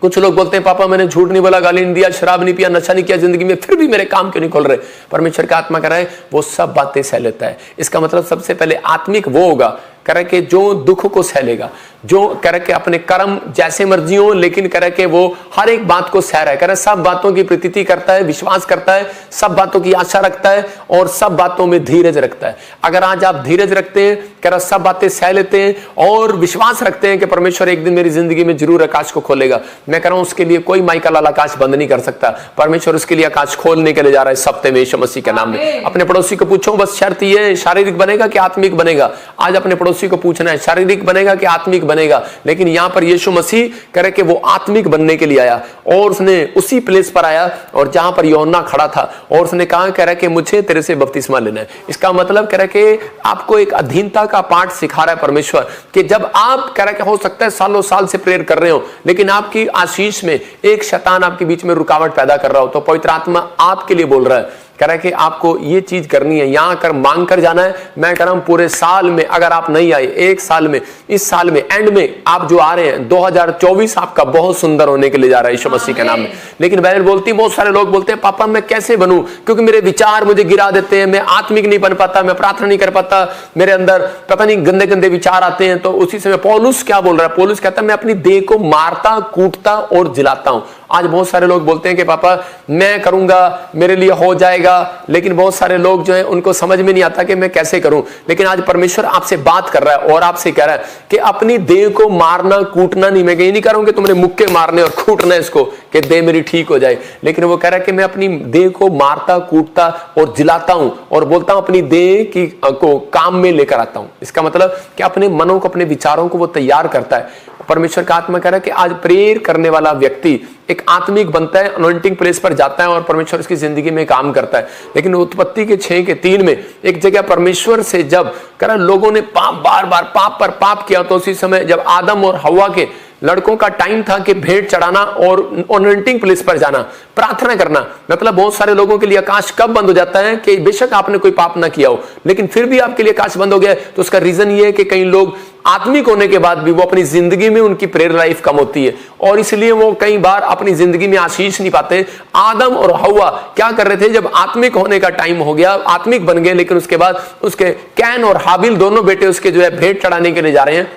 कुछ लोग बोलते हैं पापा मैंने झूठ नहीं बोला, गाली नहीं दिया, शराब नहीं पिया, नशा नहीं किया जिंदगी में, फिर भी मेरे काम क्यों नहीं खुल रहे? परमेश्वर का आत्मा कह रहा है वो सब बातें सह लेता है। इसका मतलब सबसे पहले आत्मिक वो होगा, करे के जो दुख को सह लेगा, जो करे के अपने कर्म जैसे मर्जी हो लेकिन करे के वो हर एक बात को सह रहा है, करे सब बातों की प्रतीति करता है, विश्वास करता है, सब बातों की आशा रखता है और सब बातों में धीरज रखता है। अगर आज आप धीरज रखते हैं, करे सब बातें सह लेते हैं और विश्वास रखते हैं कि परमेश्वर एक दिन मेरी जिंदगी में जरूर आकाश को खोलेगा, मैं कह रहा हूं उसके लिए कोई माइकल लाल आकाश बंद नहीं कर सकता। परमेश्वर उसके लिए आकाश खोलने के लिए जा रहा है इस हफ्ते में यीशु मसीह के नाम में। अपने पड़ोसी को पूछो, बस शर्त ये है, शारीरिक बनेगा कि आत्मिक बनेगा? आज अपने पड़ोसी को पूछना है शारीरिक बनेगा कि आत्मिक बनेगा। लेकिन यहां पर यीशु मसीह करे कि वो आत्मिक बनने के लिए आया और उसने उसी प्लेस पर आया और जहां पर यूहन्ना खड़ा था और उसने कहा कह रहा कि मुझे तेरे से बपतिस्मा लेना है। इसका मतलब कह रहा कि आपको एक अधीनता का पाठ सिखा रहा है परमेश्वर कि जब आप कह रहा कि हो सकता है सालों साल से प्रेयर कर रहे हो लेकिन आपकी आशीष में एक शैतान आपके बीच में रुकावट पैदा कर रहा हो, तो पवित्र आत्मा आपके लिए बोल रहा है, कह रहा है कि आपको ये चीज करनी है, यहां कर मांग कर जाना है। मैं कह रहा हूं पूरे साल में अगर आप नहीं आए, एक साल में, इस साल में एंड में आप जो आ रहे हैं 2024 आपका बहुत सुंदर होने के लिए जा रहा है यीशु मसीह के नाम में। लेकिन बाइबल बोलती है, बहुत सारे लोग बोलते हैं पापा मैं कैसे बनूं, क्योंकि मेरे विचार मुझे गिरा देते हैं, मैं आत्मिक नहीं बन पाता, मैं प्रार्थना नहीं कर पाता, मेरे अंदर पता नहीं गंदे गंदे विचार आते हैं। तो उसी समय पौलुस क्या बोल रहा है? पौलुस कहता है मैं अपनी देह को मारता, कूटता और जिलाता हूं। आज बहुत सारे लोग बोलते हैं कि पापा मैं करूंगा, मेरे लिए हो जाएगा, लेकिन बहुत सारे लोग जो है उनको समझ में नहीं आता कि मैं कैसे करूं। लेकिन आज परमेश्वर आपसे बात कर रहा है और आपसे कह रहा है कि अपनी देह को मारना, कूटना नहीं। मैं ये नहीं कह रहा हूं कि तुमने मुक्के मारने और कूटना इसको कि देह मेरी ठीक हो जाए, लेकिन वो कह रहा है कि मैं अपनी देह को मारता, कूटता और जिलाता हूं और बोलता हूं अपनी देह की को काम में लेकर आता हूं। इसका मतलब कि अपने मनों को, अपने विचारों को वो तैयार करता है। परमेश्वर का आत्मा कह रहा है कि आज प्रेयर करने वाला व्यक्ति एक आत्मिक बनता है, अनॉइंटिंग प्लेस पर जाता है और परमेश्वर उसकी जिंदगी में काम करता है। लेकिन उत्पत्ति के 6:3 में एक जगह परमेश्वर से जब कह रहा लोगों ने बार बार पाप पर पाप किया, तो उसी समय जब आदम और हव्वा के लड़कों का टाइम था कि भेंट चढ़ाना और अनॉइंटिंग प्लेस पर जाना, प्रार्थना करना। मतलब बहुत सारे लोगों के लिए आकाश कब बंद हो जाता है कि बेशक आपने कोई पाप ना किया हो लेकिन फिर भी आपके लिए आकाश बंद हो गया। तो उसका रीजन ये है कि कई लोग आत्मिक होने के बाद भी वो अपनी जिंदगी में उनकी प्रेयर लाइफ कम होती है और इसलिए वो कई बार अपनी जिंदगी में आशीष नहीं पाते। आदम और हव्वा क्या कर रहे थे? जब आत्मिक होने का टाइम हो गया, आत्मिक बन गए, लेकिन उसके बाद उसके कैन और हाबिल दोनों बेटे उसके जो है भेंट चढ़ाने के लिए जा रहे हैं,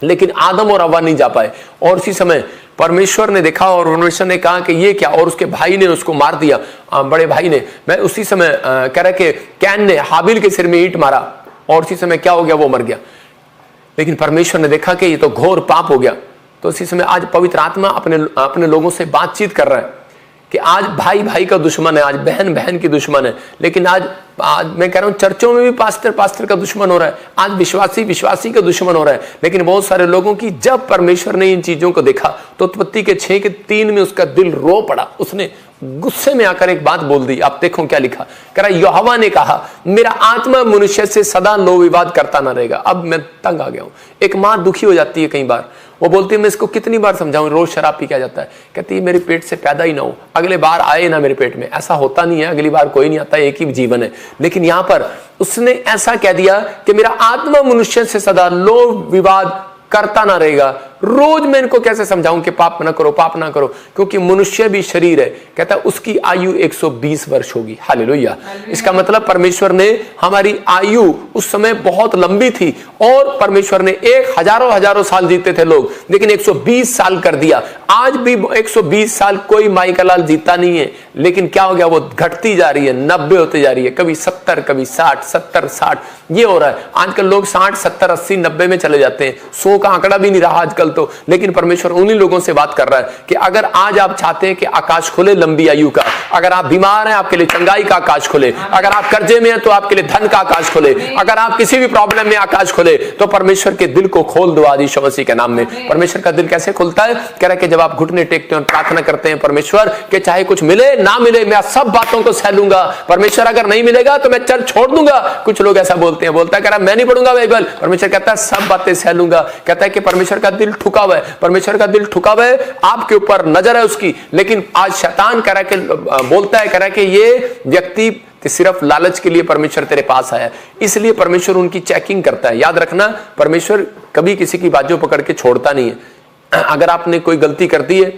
लेकिन आदम और हव्वा नहीं जा पाए। और उसी समय परमेश्वर ने देखा और परमेश्वर ने कहा कि ये क्या, और उसके भाई ने उसको मार दिया, बड़े भाई ने। मैं उसी समय कह रहा कि कैन ने हाबिल के सिर में ईंट मारा और उसी समय क्या हो गया? वो मर गया। लेकिन परमेश्वर ने देखा कि ये तो घोर पाप हो गया। तो उसी समय आज पवित्र आत्मा अपने लोगों से बातचीत कर रहा है कि आज भाई भाई का दुश्मन है, आज बहन बहन की दुश्मन है। लेकिन आज मैं कह रहा हूं चर्चों में भी पास्टर का दुश्मन हो रहा है, आज विश्वासी का दुश्मन हो रहा है। लेकिन बहुत सारे लोगों की जब परमेश्वर ने इन चीजों को देखा तो उत्पत्ति के 6:3 में उसका दिल रो पड़ा। उसने गुस्से में आकर एक बात बोल दी। आप देखो क्या लिखा, कह रहा यहोवा ने कहा मेरा आत्मा मनुष्य से सदा लो विवाद करता ना रहेगा। अब मैं तंग आ गया हूं। एक मां दुखी हो जाती है कई बार, वो बोलती है मैं इसको कितनी बार समझाऊं, रोज शराब पी क्या जाता है। कहती है मेरे पेट से पैदा ही ना हो, अगले बार आए ना मेरे पेट में। ऐसा होता नहीं है, अगली बार कोई नहीं आता, एक ही जीवन है। लेकिन यहां पर उसने ऐसा कह दिया कि मेरा आत्मा मनुष्य से सदा लो विवाद करता ना रहेगा। रोज मैं इनको कैसे समझाऊं कि पाप ना करो, पाप ना करो, क्योंकि मनुष्य भी शरीर है। कहता है उसकी आयु 120 वर्ष होगी। हालेलुया। इसका मतलब परमेश्वर ने हमारी आयु उस समय बहुत लंबी थी और परमेश्वर ने हजारों साल जीते थे लोग, लेकिन 120 साल कर दिया। आज भी 120 साल कोई माई का लाल जीता नहीं है, लेकिन क्या हो गया? वो घटती जा रही है, 90 होती जा रही है, कभी 70, कभी 60, 70, 60 ये हो रहा है। आजकल लोग 60, 70, 80, 90 में चले जाते हैं। 100 का आंकड़ा भी नहीं रहा आजकल तो। लेकिन परमेश्वर उन्हीं लोगों से बात कर रहा है कि अगर आज आप चाहते हैं कि आकाश खुले लंबी आयु का, अगर आप बीमार हैं आपके लिए चंगाई का आकाश खुले, अगर आप कर्जे में हैं तो आपके लिए धन का आकाश खुले, अगर आप किसी भी प्रॉब्लम में आकाश खुले, तो परमेश्वर के दिल को खोल दो आज यीशु मसीह के नाम में। परमेश्वर का दिल कैसे खुलता है? कह रहा है कि जब आप घुटने टेकते हैं और प्रार्थना करते हैं परमेश्वर के चाहे कुछ मिले ना मिले मैं सब बातों को सह लूंगा। परमेश्वर अगर नहीं मिलेगा तो मैं चर्च छोड़ दूंगा। कुछ लोग ऐसा बोलते हैं, बोलता है कह रहा मैं नहीं पढ़ूंगा बाइबल। परमेश्वर कहता है सब बातें सह लूंगा। कहता है कि परमेश्वर का दिल ठुका हुआ है, परमेश्वर का दिल ठुका हुआ है, आपके ऊपर नजर है उसकी। लेकिन आज शैतान कह रहा है कि बोलता है, कह रहा है कि ये व्यक्ति सिर्फ लालच के लिए परमेश्वर तेरे पास आया, इसलिए परमेश्वर उनकी चेकिंग करता है। याद रखना, परमेश्वर कभी किसी की बाजू पकड़ के छोड़ता नहीं है। अगर आपने कोई गलती कर दी है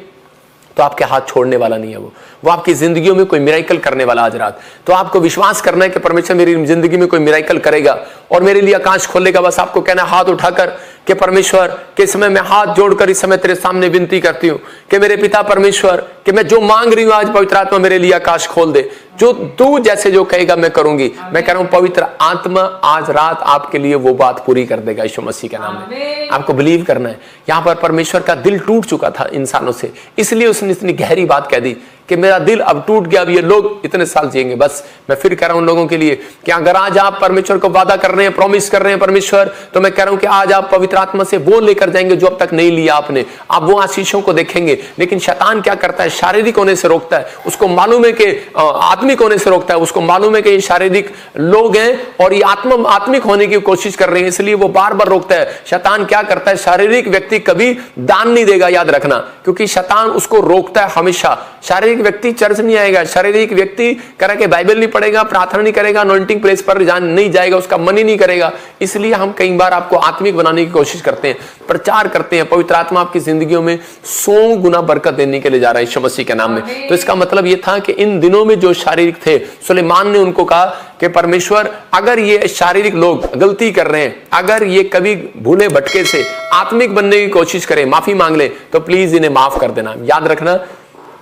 तो आपके हाथ छोड़ने वाला नहीं है। वो आपकी जिंदगियों में कोई मिराइकल करने वाला आज रात। तो आपको विश्वास करना है कि परमेश्वर मेरी जिंदगी में कोई मिराइकल करेगा और मेरे लिए आकाश खोलेगा। बस आपको कहना है हाथ उठाकर कि परमेश्वर के समय मैं हाथ जोड़कर इस समय तेरे सामने विनती करती हूँ कि मेरे पिता परमेश्वर कि मैं जो मांग रही हूँ आज पवित्र आत्मा मेरे लिए आकाश खोल दे। जो तू जैसे जो कहेगा मैं करूंगी। मैं कह रहा हूं पवित्र आत्मा आज रात आपके लिए वो बात पूरी कर देगा यीशु मसीह के नाम में। आपको बिलीव करना है। यहां पर परमेश्वर का दिल टूट चुका था इंसानों से, इसलिए उसने इतनी गहरी बात कह दी कि मेरा दिल अब टूट गया, अब ये लोग इतने साल जिएंगे। बस मैं फिर कह रहा हूं उन लोगों के लिए कि अगर आज आप परमेश्वर को वादा कर रहे हैं, प्रॉमिस कर रहे हैं परमेश्वर, तो मैं कह रहा हूं कि आज आप पवित्र आत्मा से वो लेकर जाएंगे जो अब तक नहीं लिया आपने। आप वो आशीषों को देखेंगे। लेकिन शैतान क्या करता है? शारीरिक होने से रोकता है। उसको मालूम है कि आत्मिक होने से रोकता है। उसको मालूम है कि ये शारीरिक लोग हैं और ये आत्मिक होने की कोशिश कर रहे हैं, इसलिए वो बार बार रोकता है। शैतान क्या करता है? शारीरिक व्यक्ति कभी दान नहीं देगा, याद रखना, क्योंकि शैतान उसको रोकता है हमेशा। शारीरिक व्यक्ति चर्च नहीं आएगा, शारीरिक व्यक्ति कह के बाइबल नहीं पढ़ेगा, प्रार्थना नहीं करेगा, अनॉइंटिंग प्लेस पर नहीं जाएगा, उसका मन ही नहीं करेगा। इसलिए हम कई बार आपको आत्मिक बनाने की कोशिश करते हैं, प्रचार करते हैं। पवित्र आत्मा आपकी जिंदगियों में 100 गुना बरकत देने के लिए जा रहा है यीशु मसीह के नाम में। तो इसका मतलब यह था कि इन दिनों में जो शारीरिक थे, सुलेमान ने उनको कहा कि परमेश्वर अगर ये शारीरिक लोग गलती कर रहे हैं, अगर ये कभी भूले भटके से आत्मिक बनने की कोशिश करें, माफी मांग ले, तो प्लीज इन्हें माफ कर देना, याद रखना।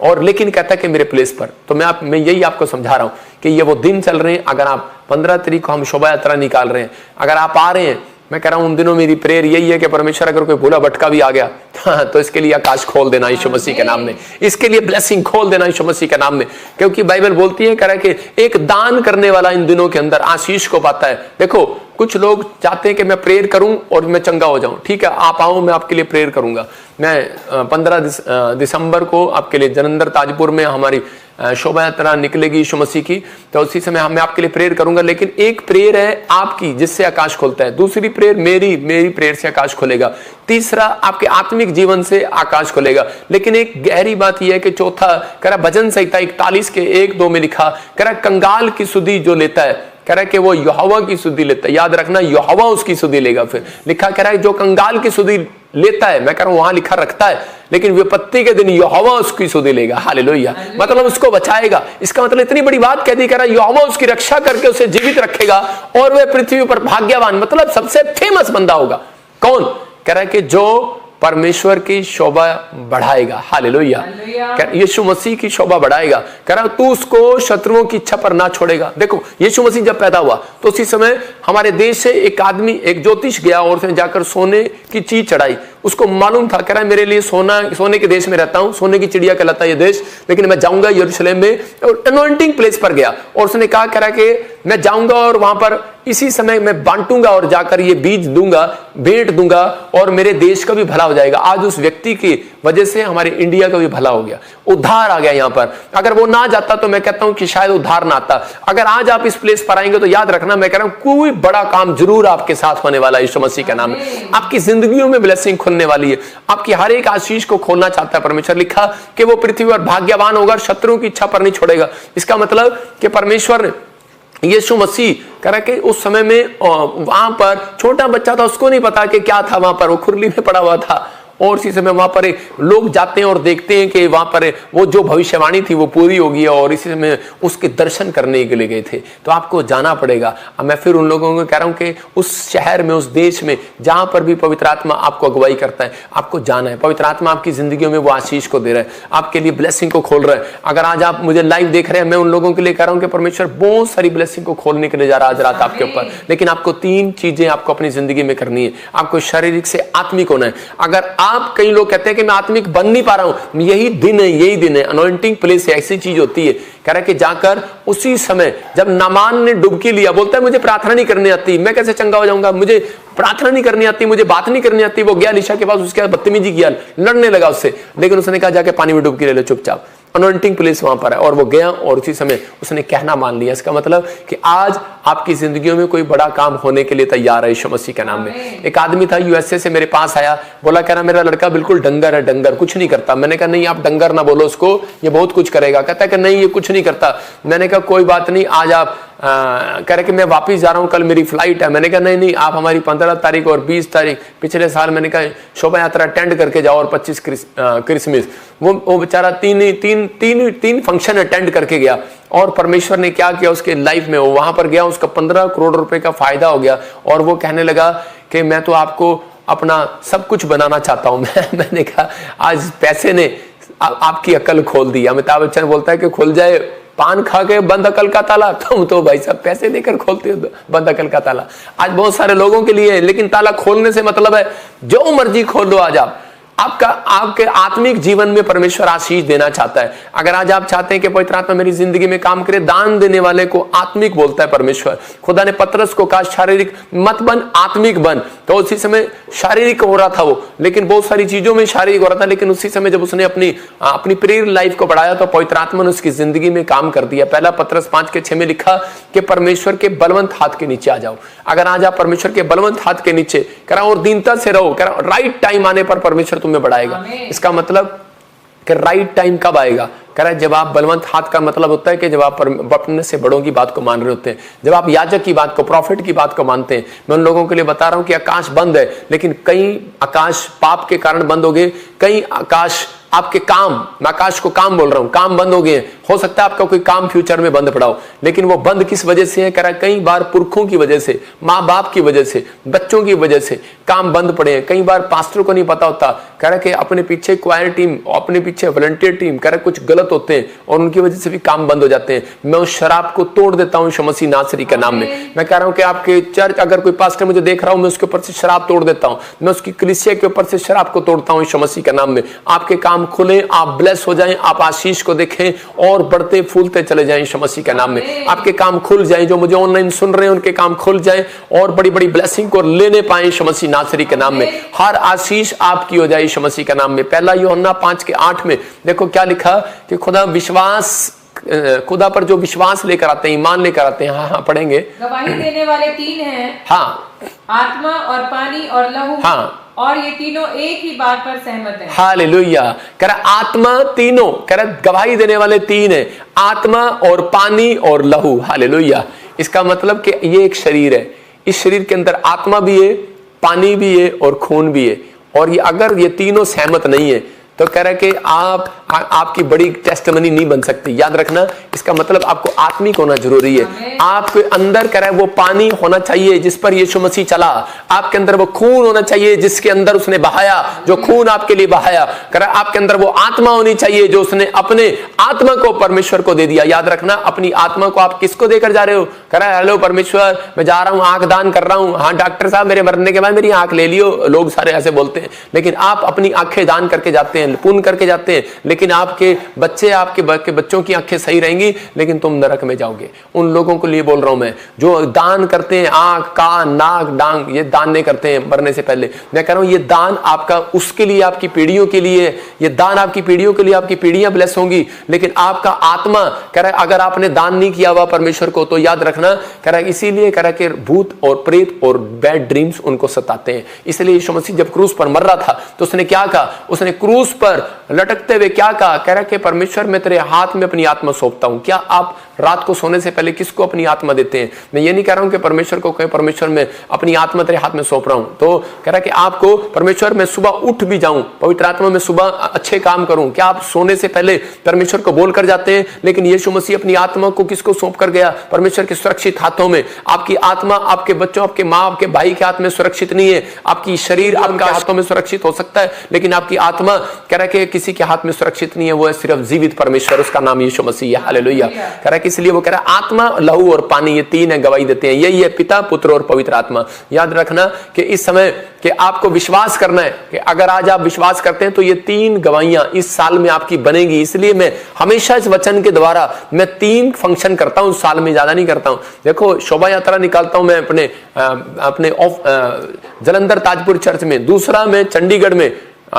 और लेकिन कहता है कि मेरे प्लेस पर, तो मैं यही आपको समझा रहा हूं कि ये वो दिन चल रहे हैं। अगर आप 15 तारीख को हम शोभा यात्रा निकाल रहे हैं, अगर आप आ रहे हैं, मैं कह रहा हूं उन दिनों मेरी प्रेयर यही है कि परमेश्वर अगर कोई भूला भटका भी आ गया तो इसके लिए आकाश खोल देना यीशु मसीह के नाम में, इसके लिए ब्लेसिंग खोल देना यीशु मसीह के नाम में। क्योंकि बाइबल बोलती है कह कि एक दान करने वाला इन दिनों के अंदर आशीष को पाता है। देखो कुछ लोग चाहते हैं कि मैं प्रेयर करूं और मैं चंगा हो जाऊं। ठीक है, आप आओ, मैं आपके लिए प्रेयर करूंगा। मैं 15 दिसंबर को आपके लिए जलंधर ताजपुर में हमारी शोभा यात्रा निकलेगी यीशु मसीह की, तो उसी समय मैं आपके लिए प्रेयर करूंगा। लेकिन एक प्रेयर है आपकी जिससे आकाश खुलता है, दूसरी प्रेयर मेरी प्रेयर से आकाश खुलेगा, तीसरा आपके आत्मिक जीवन से आकाश खुलेगा। लेकिन एक गहरी बात यह है कि चौथा करा भजन संहिता 41 के 1-2 में लिखा करा कंगाल की सुधि जो लेता है, कह रहा है कि वो यहोवा की सुधि लेता है। याद रखना, यहोवा उसकी सुधि लेगा। फिर लिखा कह रहा है जो कंगाल की सुधि लेता है, मैं कह रहा हूं वहां लिखा रखता है, लेकिन विपत्ति के दिन यहोवा उसकी सुधि लेगा। हालेलुया, मतलब उसको बचाएगा। इसका मतलब इतनी बड़ी बात कह दी, कह रहा है यहोवा उसकी रक्षा करके उसे जीवित रखेगा और वह पृथ्वी पर भाग्यवान, मतलब सबसे फेमस बंदा होगा। कौन? कह रहा है कि जो परमेश्वर की शोभा बढ़ाएगा। हालेलुया, यीशु मसीह की शोभा बढ़ाएगा। कह रहा तू उसको शत्रुओं की इच्छा पर ना छोड़ेगा। देखो यीशु मसीह जब पैदा हुआ तो उसी समय हमारे देश से एक आदमी, एक ज्योतिष गया और उसने जाकर सोने की चीज चढ़ाई। उसको मालूम था, कह रहा है मेरे लिए सोने के देश में रहता हूं, सोने की चिड़िया कहलाता है ये देश, लेकिन मैं जाऊंगा यरूशलेम में। और अनॉइंटिंग प्लेस पर गया और उसने कहा, कह रहा कि मैं जाऊंगा और वहां पर इसी समय मैं बांटूंगा और जाकर ये बीज दूंगा, भेंट दूंगा और मेरे देश का भी भला हो जाएगा। आज उस व्यक्ति की वजह से हमारे इंडिया का भी भला हो गया, उद्धार आ गया यहाँ पर। अगर वो ना जाता तो मैं कहता हूं कि शायद उद्धार ना आता। अगर आज आप इस प्लेस पर आएंगे तो याद रखना, मैं कह रहा हूं कोई बड़ा काम जरूर आपके साथ होने वाला है यीशु मसीह के नाम में। आपकी जिंदगियों में ब्लेसिंग खुलने वाली है, आपकी हर एक आशीष को खोलना चाहता है परमेश्वर। लिखा कि वो पृथ्वी पर भाग्यवान होगा, शत्रुओं की इच्छा पर नहीं छोड़ेगा। इसका मतलब कि परमेश्वर ने यीशु मसीह कह रहा कि उस समय में वहां पर छोटा बच्चा था, उसको नहीं पता कि क्या था वहां पर, वो खुरली में पड़ा हुआ था। और इसी समय वहां पर लोग जाते हैं और देखते हैं कि वहां पर वो जो भविष्यवाणी थी वो पूरी हो गई और इसी समय उसके दर्शन करने के लिए गए थे। तो आपको जाना पड़ेगा। अब मैं फिर उन लोगों को कह रहा हूं कि उस शहर में, उस देश में जहां पर भी पवित्र आत्मा आपको अगुवाई करता है, आपको जाना है। पवित्र आत्मा आपकी जिंदगियों में वो आशीष को दे रहा है, आपके लिए ब्लेसिंग को खोल रहा है। अगर आज आप मुझे लाइव देख रहे हैं, मैं उन लोगों के लिए कह रहा हूं कि परमेश्वर बहुत सारी ब्लेसिंग को खोलने के लिए जा रहा है आज रात आपके ऊपर। लेकिन आपको 3 चीजें आपको अपनी जिंदगी में करनी है। आपको शारीरिक से आत्मिक होना है। अगर आप, कई लोग कहते हैं कि मैं आत्मिक बन नहीं पा रहा हूं, यही दिन है। अनॉइंटिंग प्लेस ऐसी चीज होती है, कह रहा है कि जाकर उसी समय जब नामान ने डुबकी लिया, बोलता है मुझे प्रार्थना नहीं करनी आती, मैं कैसे चंगा हो जाऊंगा, मुझे प्रार्थना नहीं करनी आती, मुझे बात नहीं करनी आती। वो गया एलीशा के पास, उसके बाद बदतमीजी किया, लड़ने लगा उससे, लेकिन उसने कहा जाके पानी में डुबकी ले लो चुपचाप। अनॉइंटिंग प्लेस वहां पर है और वो गया और उसी समय उसने कहना मान लिया। इसका मतलब कि आज आपकी जिंदगियों में कोई बड़ा काम होने के लिए तैयार है यीशु मसीह के नाम में। एक आदमी था यूएसए से मेरे पास आया, बोला कह रहा मेरा लड़का बिल्कुल डंगर है, डंगर कुछ नहीं करता। मैंने कहा नहीं, आप डंगर ना बोलो उसको, ये बहुत कुछ करेगा। कहता है कि नहीं ये कुछ नहीं करता। मैंने कहा कोई बात नहीं, आज आप कह रहे कि मैं वापस जा रहा हूँ, कल मेरी फ्लाइट है। मैंने कहा नहीं नहीं, आप हमारी 15 तारीख और 20 तारीख पिछले साल मैंने कहा शोभा यात्रा अटेंड करके जाओ और 25 क्रिसमस। वो बेचारा तीन फंक्शन अटेंड करके गया और परमेश्वर ने क्या किया उसके लाइफ में, वो वहां पर गया, उसका 15 करोड़ रुपए का फायदा हो गया और वो कहने लगा कि मैं तो आपको अपना सब कुछ बनाना चाहता हूं। मैंने कहा आज पैसे ने आपकी अकल खोल दी। अमिताभ बच्चन बोलता है कि खुल जाए पान खा के बंद अकल का ताला, तुम तो भाई साहब पैसे देकर खोलते हो बंद अकल का ताला। आज बहुत सारे लोगों के लिए, लेकिन ताला खोलने से मतलब है जो मर्जी खोल लो। आज आपके आत्मिक जीवन में परमेश्वर आशीष देना चाहता है। अगर आज आप चाहते हैं कि पवित्र आत्मा मेरी जिंदगी में काम करे, दान देने वाले को आत्मिक बोलता है परमेश्वर। खुदा ने पतरस को कहा शारीरिक मत बन, आत्मिक बन। तो उसी समय शारीरिक हो रहा था वो, लेकिन बहुत सारी चीजों में शारीरिक हो रहा था, लेकिन उसी समय जब उसने अपनी प्रेयर लाइफ को बढ़ाया तो पवित्र आत्मा ने उसकी जिंदगी में काम कर दिया। पहला पतरस 5:6 में लिखा कि परमेश्वर के बलवंत हाथ के नीचे आ जाओ। अगर आज आप परमेश्वर के बलवंत हाथ के नीचे करा और दीनता से रहो, करा राइट टाइम आने पर परमेश्वर तुम्हें बढ़ाएगा। इसका मतलब कि राइट टाइम कब आएगा? कह रहा है जब आप बलवंत हाथ का मतलब होता है कि जब आप अपने से बड़ों की बात को मान रहे होते हैं, जब आप याजक की बात को, प्रॉफिट की बात को मानते हैं। मैं उन लोगों के लिए बता रहा हूं कि आकाश बंद है, लेकिन कई आकाश पाप के कारण बंद हो गए, कई आकाश आपके काम, मैं आकाश को काम बोल रहा हूं, काम बंद हो गए। हो सकता है आपका कोई काम फ्यूचर में बंद पड़ा हो, लेकिन वो बंद किस वजह से है? कह रहा है कई बार पुरखों की वजह से, माँ बाप की वजह से, बच्चों की वजह से काम बंद पड़े हैं। कई बार पास्टर को नहीं पता होता, कह रहा है कि अपने पीछे क्वायर टीम, अपने पीछे वॉलंटियर टीम, कह रहा है कुछ गलत होते हैं और उनकी वजह से भी काम बंद हो जाते हैं। मैं उस शराब को तोड़ देता हूं यीशु मसीह नासरी के नाम में। मैं कह रहा हूं कि आपके चर्च, अगर कोई पास्टर मुझे देख रहा हूं, मैं उसके ऊपर से शराब तोड़ देता हूं, मैं उसकी कलीसिया के ऊपर से शराब को तोड़ता हूं यीशु मसीह के नाम में। आपके काम खुले, आप ब्लेस हो जाएं, आप आशीष को देखें और बढ़ते फूलते चले जाएं यीशु मसीह के नाम में। आपके काम खुल जाएं, जो मुझे ऑनलाइन सुन रहे हैं उनके काम खुल जाएं और बड़ी बड़ी ब्लेसिंग को लेने पाए यीशु मसीह नासरी के नाम में। हर आशीष आपकी हो जाए यीशु मसीह के नाम में। पहला यूहन्ना 5:8 में देखो क्या लिखा कि खुदा पर जो विश्वास लेकर आते हैं, ईमान लेकर आते हैं। हाँ पढ़ेंगे। गवाही देने वाले 3 हैं, हाँ, आत्मा और पानी और लहू। हाँ, और ये तीनों एक ही बात पर सहमत हैं। हालेलुया। कह रहा आत्मा तीनों, कह रहा गवाही देने वाले 3 हैं, आत्मा और पानी और लहू। हालेलुया। इसका मतलब कि ये एक शरीर है, इस शरीर के अंदर आत्मा भी है, पानी भी है और खून भी है। और ये अगर ये तीनों सहमत नहीं है तो कह रहा है कि आपकी बड़ी टेस्टिमनी नहीं बन सकती। याद रखना, इसका मतलब आपको आत्मिक होना जरूरी है। आपके अंदर कह रहा है वो पानी होना चाहिए जिस पर यीशु मसीह चला, आपके अंदर वो खून होना चाहिए जिसके अंदर उसने बहाया, जो खून आपके लिए बहाया। कह रहा है आपके अंदर वो आत्मा होनी चाहिए जो उसने अपने आत्मा को परमेश्वर को दे दिया। याद रखना, अपनी आत्मा को आप किसको देकर जा रहे हो? कह रहा है हेलो परमेश्वर, मैं जा रहा हूं, आंख दान कर रहा हूं। हाँ डॉक्टर साहब, मेरे मरने के बाद मेरी आंख ले लियो, लोग सारे ऐसे बोलते हैं, लेकिन आप अपनी आंखें दान करके जाते हैं, पुण्य करके जाते हैं, लेकिन आपके बच्चे, आपके बच्चों की आंखें सही रहेंगी, लेकिन तुम नरक में जाओगे। उन लोगों को लिए बोल रहा हूं मैं जो दान करते हैं, आंख, कान, नाक, डांग, ये दान नहीं करते हैं मरने से पहले। मैं कह रहा हूं ये दान आपका उसके लिए, आपकी पीढ़ियों के लिए, ये दान आपकी पीढ़ियों के लिए, आपकी पीढ़ियां ब्लेस होंगी। लेकिन आपका आत्मा कह रहा है अगर आपने दान नहीं किया हुआ परमेश्वर को, तो याद रखना, कह रहा है इसीलिए कह रहा है कि भूत और प्रेत और बैड ड्रीम्स उनको सताते हैं। इसलिए यीशु मसीह जब क्रूस पर मर रहा था तो उसने क्या कहा? उसने क्रूस पर लटकते हुए क्या कहा? कह रहा कि परमेश्वर मैं तेरे हाथ में अपनी आत्मा सौंपता हूं। क्या आप रात को सोने से पहले किसको अपनी आत्मा देते हैं? मैं ये नहीं कह रहा हूं कि परमेश्वर को कहे परमेश्वर मैं अपनी आत्मा तेरे हाथ में सौंप रहा हूं। तो कह रहा कि आपको परमेश्वर मैं सुबह उठ भी जाऊं, पवित्र आत्मा में सुबह अच्छे काम करूं। क्या आप सोने से पहले परमेश्वर को बोल कर जाते हैं? लेकिन यीशु मसीह अपनी आत्मा को किसको सौंप कर गया? परमेश्वर के सुरक्षित हाथों में। आपकी आत्मा आपके बच्चों, आपके माँ, आपके भाई के हाथ में सुरक्षित नहीं है। आपकी शरीर आपके हाथों में सुरक्षित हो सकता है, लेकिन आपकी आत्मा कह रहा है किसी के हाथ में सुरक्षित नहीं है। वो है सिर्फ जीवित परमेश्वर, उसका नाम यीशु मसीह है। हालेलुया। कह रहा है इसलिए वो कह रहा है आत्मा, लहू और पानी, ये 3 है, गवाही देते हैं। यही है पिता, पुत्र और पवित्र आत्मा। याद रखना कि इस समय कि आपको विश्वास करना है कि अगर आज आप विश्वास करते हैं तो ये 3 गवाहियां इस साल में आपकी बनेगी। इसलिए मैं हमेशा इस वचन के द्वारा मैं 3 फंक्शन करता हूं साल में, ज्यादा नहीं करता हूं। देखो शोभा यात्रा निकालता हूं मैं अपने जलंधर ताजपुर चर्च में, दूसरा मैं चंडीगढ़ में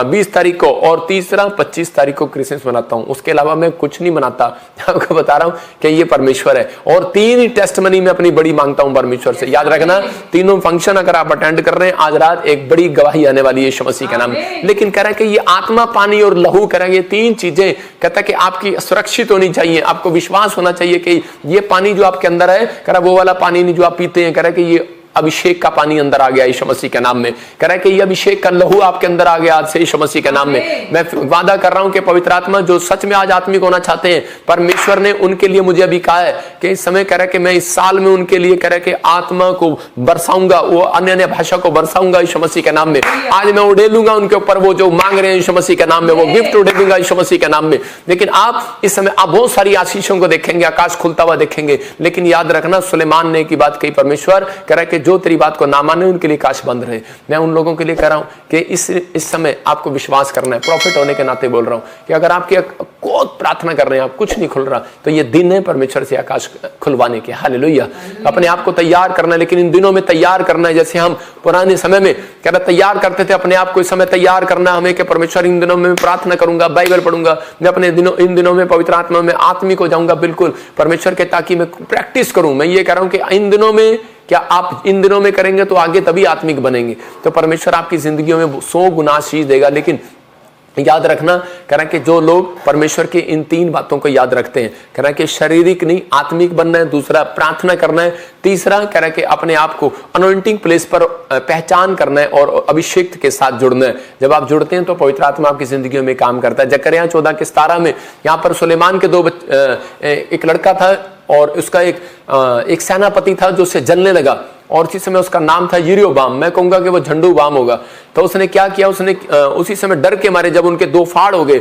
20 तारीख को और तीसरा 25 तारीख को क्रिसमस मनाता हूं, उसके अलावा मैं कुछ नहीं मनाता। आपको बता रहा हूं कि ये परमेश्वर है। और 3 ही टेस्टमनी में अपनी बड़ी मांगता हूं परमेश्वर से। याद रखना, तीनों फंक्शन अगर आप अटेंड कर रहे हैं, आज रात एक बड़ी गवाही आने वाली है यीशु मसीह के नाम में। लेकिन कह रहा है कि ये आत्मा, पानी और लहू, कह रहा है ये 3 चीजें कहता है कि आपकी सुरक्षित होनी चाहिए। आपको विश्वास होना चाहिए कि ये पानी जो आपके अंदर है, कह रहा है वो वाला पानी नहीं जो आप पीते हैं, कह रहा है कि ये अभिषेक का पानी अंदर आ गया यीशु मसीह के नाम में। कह रहा है कि ये अभिषेक का लहू आपके अंदर आ गया आज से यीशु मसीह के नाम में। मैं वादा कर रहा हूं कि पवित्र आत्मा जो सच में आज आत्मिक होना चाहते हैं, परमेश्वर ने उनके लिए मुझे अभी कहा है कि इस समय कह रहा है कि मैं इस साल में उनके लिए कह रहा है कि आत्मा को बरसाऊंगा, वो अन्य भाषा को बरसाऊंगा यीशु मसीह के नाम में। आज मैं उड़ेलूंगा उनके ऊपर वो जो मांग रहे हैं यीशु मसीह के नाम में, वो गिफ्ट उड़ेलूंगा यीशु मसीह के नाम में। लेकिन आप इस समय आप बहुत सारी आशीषों को देखेंगे, आकाश खुलता हुआ देखेंगे। लेकिन याद रखना, सुलेमान ने की बात कही, परमेश्वर कह रहा है कि जो तेरी बात को माने उनके लिए काश बंद रहे। मैं उन लोगों के लिए कह रहा हूं कि इस समय आपको विश्वास करना है। प्रॉफिट होने के नाते बोल रहा हूं कि अगर आपकी बहुत प्रार्थना कर रहे हैं, आप कुछ नहीं खुल रहा, तो ये दिन है परमेश्वर से आकाश खुलवाने के। हालेलुया। अपने आप को तैयार करना है, लेकिन इन दिनों में तैयार करना है जैसे हम पुराने समय में कह रहा तैयार करते थे अपने आप को। इस समय तैयार करना हमें कि परमेश्वर इन दिनों में प्रार्थना करूंगा, बाइबल पढ़ूंगा, मैं अपने इन दिनों में पवित्र आत्मा में आत्मिक हो जाऊंगा बिल्कुल परमेश्वर के, ताकि मैं प्रैक्टिस करूं। मैं ये कह रहा हूं कि इन दिनों में, क्या आप इन दिनों में करेंगे तो आगे तभी आत्मिक बनेंगे। तो परमेश्वर आपकी जिंदगियों में 100 गुना आशीष देगा। लेकिन याद रखना, कह रहा है कि जो लोग परमेश्वर की इन 3 बातों को याद रखते हैं, कह रहा है कि शारीरिक नहीं आत्मिक बनना है, दूसरा प्रार्थना करना है, तीसरा कह रहा है कि अपने आप को अनॉइंटिंग प्लेस पर पहचान करना है और अभिषेक के साथ जुड़ना है। जब आप जुड़ते हैं तो पवित्र आत्मा आपकी जिंदगियों में काम करता है। जकरिया 14:17 में यहाँ पर सुलेमान के 2 एक लड़का था और उसका एक सेनापति था जो उससे जलने लगा, और उसी समय उसका नाम था यिर्योबाम। मैं कहूंगा कि वो झंडूबाम होगा। तो उसने क्या किया, उसने उसी समय डर के मारे जब उनके 2 फाड़ हो गए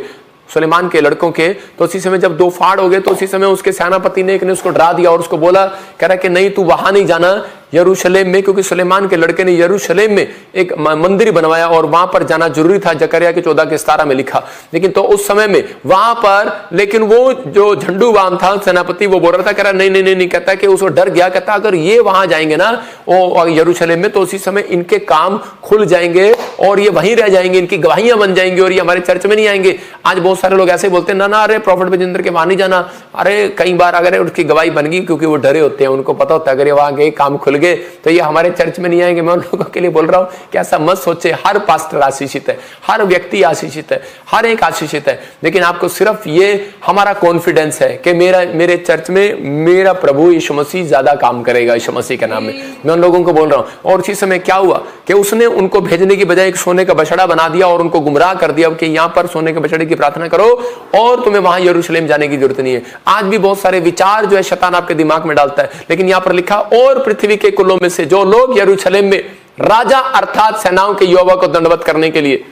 सुलेमान के लड़कों के, तो उसी समय जब 2 फाड़ हो गए तो उसी समय उसके सेनापति ने एक ने उसको डरा दिया और उसको बोला, कह रहा कि नहीं तू वहां नहीं जाना यरूशलेम में, क्योंकि सुलेमान के लड़के ने यरूशलेम में एक मंदिर बनवाया और वहां पर जाना जरूरी था। जकरिया के 14:17 में लिखा। लेकिन तो उस समय में वहां पर, लेकिन वो जो झंडूबाम था सेनापति, वो बोल रहा था, कह रहा नहीं, कहता कि उसको डर गया, कहता अगर ये वहां जाएंगे ना वो यरूशलेम में, तो उसी समय इनके काम खुल जाएंगे और ये वहीं रह जाएंगे, इनकी गवाहियां बन जाएंगी और ये हमारे चर्च में नहीं आएंगे। आज बहुत सारे लोग ऐसे बोलते हैं, ना अरे प्रॉफिट बजिंदर के वहां नहीं जाना। अरे कई बार अगर उसकी गवाही बन गई, क्योंकि वो डरे होते हैं, उनको पता होता है अगर ये वहां गए काम खुल गए तो ये हमारे चर्च में नहीं आएंगे। मैं उन लोगों के लिए बोल रहा हूं कि ऐसा मत सोचे। हर पास्टर आशीषित है, हर व्यक्ति आशीषित है, हर एक आशीषित है। लेकिन आपको सिर्फ ये हमारा कॉन्फिडेंस है कि मेरे चर्च में मेरा प्रभु यीशु मसीह ज्यादा काम करेगा यीशु मसीह के नाम में। मैं उन लोगों को बोल रहा हूं। और उसी समय क्या हुआ कि उसने उनको भेजने की बजाय एक सोने का बछड़ा बना दिया और उनको गुमराह कर दिया कि यहां पर सोने के बछड़े की प्रार्थना करो और तुम्हें वहां यरूशलेम जाने की जरूरत नहीं है। आज भी बहुत सारे विचार जो है शैतान आपके दिमाग में डालता है, लेकिन यहां पर लिखा और पृथ्वी के कुलों में से जो लोग यरूशलेम में राजा अर्थात सेनाओं के यहोवा को दंडवत करने के लिए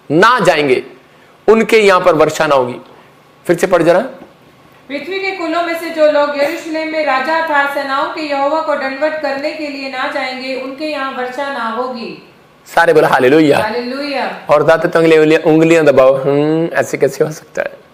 ना जाएंगे, उनके यहां पर वर्षा ना होगी। फिर से पढ़ जरा। पृथ्वी के कुलों में से जो लोग यरूशलेम में राजा था सेनाओं के यहोवा को दंडवत करने के लिए ना जाएंगे, उनके यहाँ वर्षा ना होगी। सारे बोला हालेलुया। हालेलुया। और दाते तो उंगलियां दबाओ। ऐसे कैसे हो सकता है?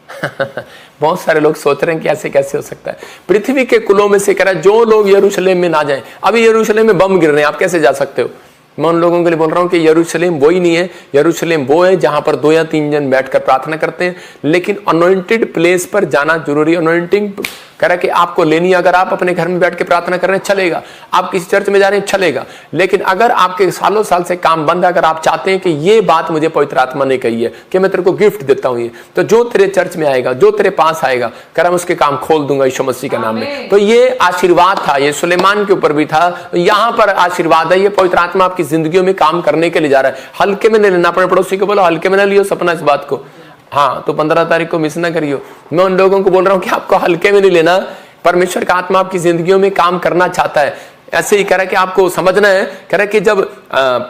बहुत सारे लोग सोच रहे हैं कि ऐसे कैसे हो सकता है। पृथ्वी के कुलों में से कह रहा है जो लोग यरूशलेम में ना जाएं। अभी यरूशलेम में बम गिर रहे हैं, आप कैसे जा सकते हो? मैं उन लोगों के लिए बोल रहा हूं कि यरूशलेम वो ही नहीं है। यरूशलेम वो है जहां पर 2 या 3 जन बैठकर प्रार्थना करते हैं, लेकिन अनॉइंटेड प्लेस पर जाना जरूरी। अनॉइंटिंग कह रहा है कि आपको लेनी, अगर आप अपने घर में बैठ के प्रार्थना कर रहे हैं चलेगा, आप किसी चर्च में जा रहे हैं चलेगा, लेकिन अगर आपके सालों साल से काम बंद है, अगर आप चाहते हैं कि ये बात मुझे पवित्र आत्मा ने कही है कि मैं तेरे को गिफ्ट देता हूं, ये तो जो तेरे चर्च में आएगा, जो तेरे पास आएगा, कह रहा मैं उसके काम खोल दूंगा यीशु मसीह के नाम में। तो ये आशीर्वाद था, ये सुलेमान के ऊपर भी था, यहां पर आशीर्वाद है। ये पवित्र आत्मा आपकी जिंदगियों में काम करने के लिए जा रहा है। हल्के में नहीं लेना। अपने पड़ोसी को बोलो हल्के में ना लियो सपना इस बात को। हाँ, तो 15 तारीख को मिस ना करियो। मैं उन लोगों को बोल रहा हूं कि आपको हल्के में नहीं लेना। परमेश्वर का आत्मा आपकी जिंदगियों में काम करना चाहता है। ऐसे ही कह रहा है कि आपको समझना है, कह रहा है कि जब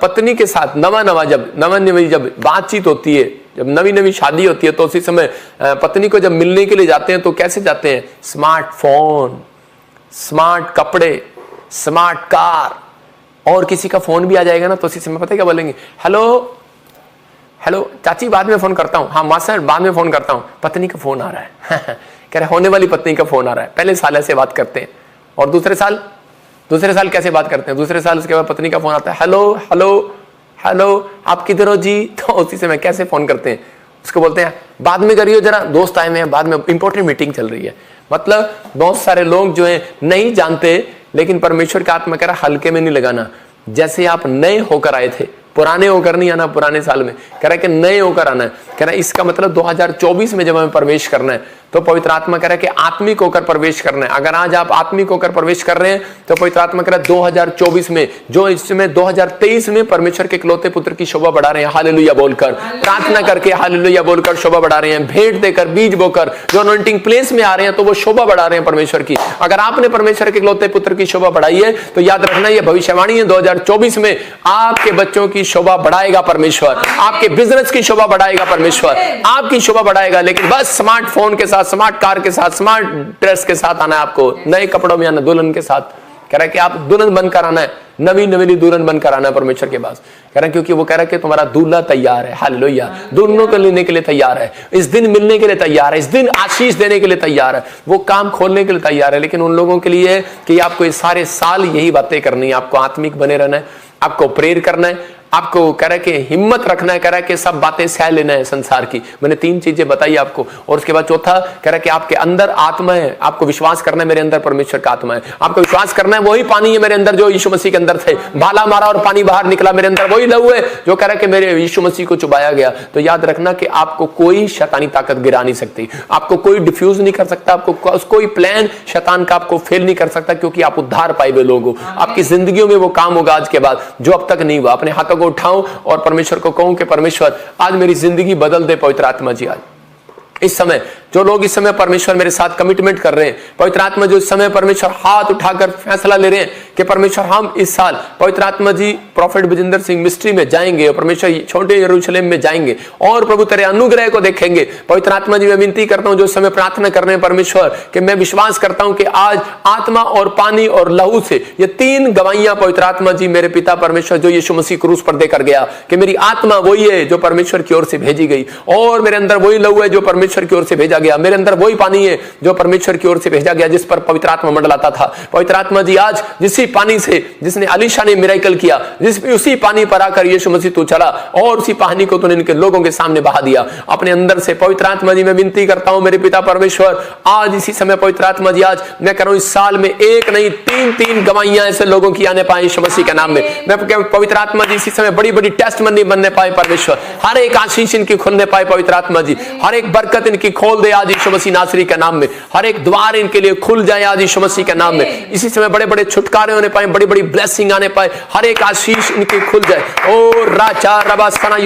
पत्नी के साथ नवी जब बातचीत होती है, जब नवी शादी होती है, तो उसी समय पत्नी को जब मिलने के लिए जाते हैं तो कैसे जाते हैं? स्मार्टफोन, स्मार्ट कपड़े, स्मार्ट कार, और किसी का फोन भी आ जाएगा ना तो उसी समय पता है क्या बोलेंगे? हेलो चाची बाद में फोन करता हूँ। हाँ मास्टर बाद में फोन करता हूँ, पत्नी का फोन आ रहा है। कह रहे होने वाली पत्नी का फोन आ रहा है। पहले साल ऐसे बात करते हैं, और दूसरे साल कैसे बात करते हैं? दूसरे साल उसके बाद पत्नी का फोन आता है, हेलो आप किधर हो जी, तो उसी से मैं कैसे फोन करते हैं, उसको बोलते हैं बाद में करियो जरा, दोस्त आए हुए हैं, बाद में इंपॉर्टेंट मीटिंग चल रही है। मतलब बहुत सारे लोग जो है नहीं जानते, लेकिन परमेश्वर का आत्मा कह रहा हल्के में नहीं लगाना। जैसे आप नए होकर आए थे, पुराने होकर नहीं आना, पुराने साल में कह रहा है कि नए होकर आना है। कह रहा है इसका मतलब 2024 में जब हमें प्रवेश करना है तो पवित्र आत्मा कह रहा है कि आत्मिक होकर प्रवेश करना है। अगर आज आप आत्मिक होकर प्रवेश कर रहे हैं तो पवित्र आत्मा कह रहा है 2024 में, जो इस समय 2023 में परमेश्वर के इकलौते पुत्र की शोभा बढ़ा रहे हैं, हालेलुया बोलकर, प्रार्थना करके हालेलुया बोलकर शोभा बढ़ा रहे हैं, भेंट देकर, बीज बोकर, जो अनॉइंटिंग प्लेस में आ रहे हैं तो वो शोभा बढ़ा रहे हैं परमेश्वर की। अगर आपने परमेश्वर के इकलौते पुत्र की शोभा बढ़ाई है तो याद रखना ये भविष्यवाणी है, 2024 में आपके बच्चों की शोभा बढ़ाएगा परमेश्वर, आपके बिजनेस की शोभा बढ़ाएगा परमेश्वर, आपकी शोभा बढ़ाएगा। लेकिन बस स्मार्टफोन के साथ, स्मार्ट कार के साथ, स्मार्ट ड्रेस के साथ आना है आपको, नए कपड़ों में आना, दुल्हन के साथ। कह रहा है कि आप दुल्हन बनकर आना है, नवी नवीली दुल्हन बनकर आना है परमेश्वर के पास। कह रहा है क्योंकि वो कह रहा है कि तुम्हारा दूल्हा तैयार है, हालेलुया, दुल्हनों को लेने के लिए तैयार है, इस दिन मिलने के लिए तैयार है, इस दिन आशीष देने के लिए तैयार है, वो काम खोलने के लिए तैयार है। लेकिन उन लोगों के लिए कि आपको इस सारे साल यही बातें करनी है, आपको आत्मिक बने रहना है, आपको प्रेयर करना है, आपको कह रहा है कि हिम्मत रखना है, कह रहा है कि सब बातें सह लेना है संसार की। मैंने 3 चीजें बताई आपको, और उसके बाद चौथा कह रहा है कि आपके अंदर आत्मा है, आपको विश्वास करना है मेरे अंदर परमेश्वर का आत्मा है, आपको विश्वास करना है वही पानी है मेरे अंदर जो यीशु मसीह के अंदर थे, भाला मारा और पानी बाहर निकला, मेरे अंदर वही लहू है जो कह रहा है कि मेरे यीशु मसीह को चुबाया गया। तो याद रखना कि आपको कोई शैतानी ताकत गिरा नहीं सकती, आपको कोई डिफ्यूज नहीं कर सकता, आपको कोई प्लान शैतान का आपको फेल नहीं कर सकता, क्योंकि आप उद्धार पाए हुए लोग हो। आपकी जिंदगियों में वो काम होगा आज के बाद जो अब तक नहीं हुआ। अपने हाथों को उठाओ और परमेश्वर को कहूं कि परमेश्वर आज मेरी जिंदगी बदल दे। पवित्र आत्मा जी आज इस समय जो लोग इस समय परमेश्वर मेरे साथ कमिटमेंट कर रहे हैं, पवित्र आत्मा जो इस समय परमेश्वर हाथ उठाकर फैसला ले रहे हैं कि परमेश्वर हम इस साल पवित्र आत्मा जी प्रॉफेट बजिंदर सिंह मिस्ट्री में जाएंगे और परमेश्वर छोटे यरूशलेम में जाएंगे और प्रभु तेरे अनुग्रह को देखेंगे। पवित्र आत्मा जी मैं विनती करता हूं जो इस समय प्रार्थना कर रहे हैं परमेश्वर कि मैं विश्वास करता हूं कि आज आत्मा और पानी और लहू से ये 3 गवाहियां पवित्र आत्मा जी मेरे पिता परमेश्वर जो यीशु मसीह क्रूस पर देकर गया कि मेरी आत्मा वही है जो परमेश्वर की ओर से भेजी गई, और मेरे अंदर वही लहू है जो परमेश्वर की ओर से भेजा गया, मेरे अंदर वही पानी है जो परमेश्वर की ओर से भेजा गया जिस पर पवित्र आत्मा मंडलाता था। पवित्र आत्मा जी आज जिसी पानी से जिसने अलीशा ने मिरेकल किया, उसी पानी पर आकर यीशु मसीह तू चला और उसी पानी को तूने इनके लोगों के सामने बहा दिया अपने अंदर से। पवित्र आत्मा जी मैं विनती करता हूं मेरे पिता परमेश्वर आज इसी समय पवित्र आत्मा जी आज मैं कह रहा हूं इस साल में 1 नहीं 3 गवाहियां ऐसे लोगों की आने पाए यीशु मसीह के नाम में। मैं पवित्र आत्मा जी इसी समय बड़ी बड़ी टेस्टमनी बनने पाए परमेश्वर, हर एक आशीष इनकी खुलने पाए पवित्र आत्मा जी, हर एक बरकत इनकी खोल दे आज यीशु मसीह नासरी के नाम में, हर एक द्वार इनके लिए खुल जाए आज यीशु मसीह के नाम में। इसी समय बड़े बड़े छुटकारे होने पाए, बड़ी बड़ी ब्लेसिंग आने पाए, हर एक आशीष इनकी खुल जाए। ओ राजा रबासना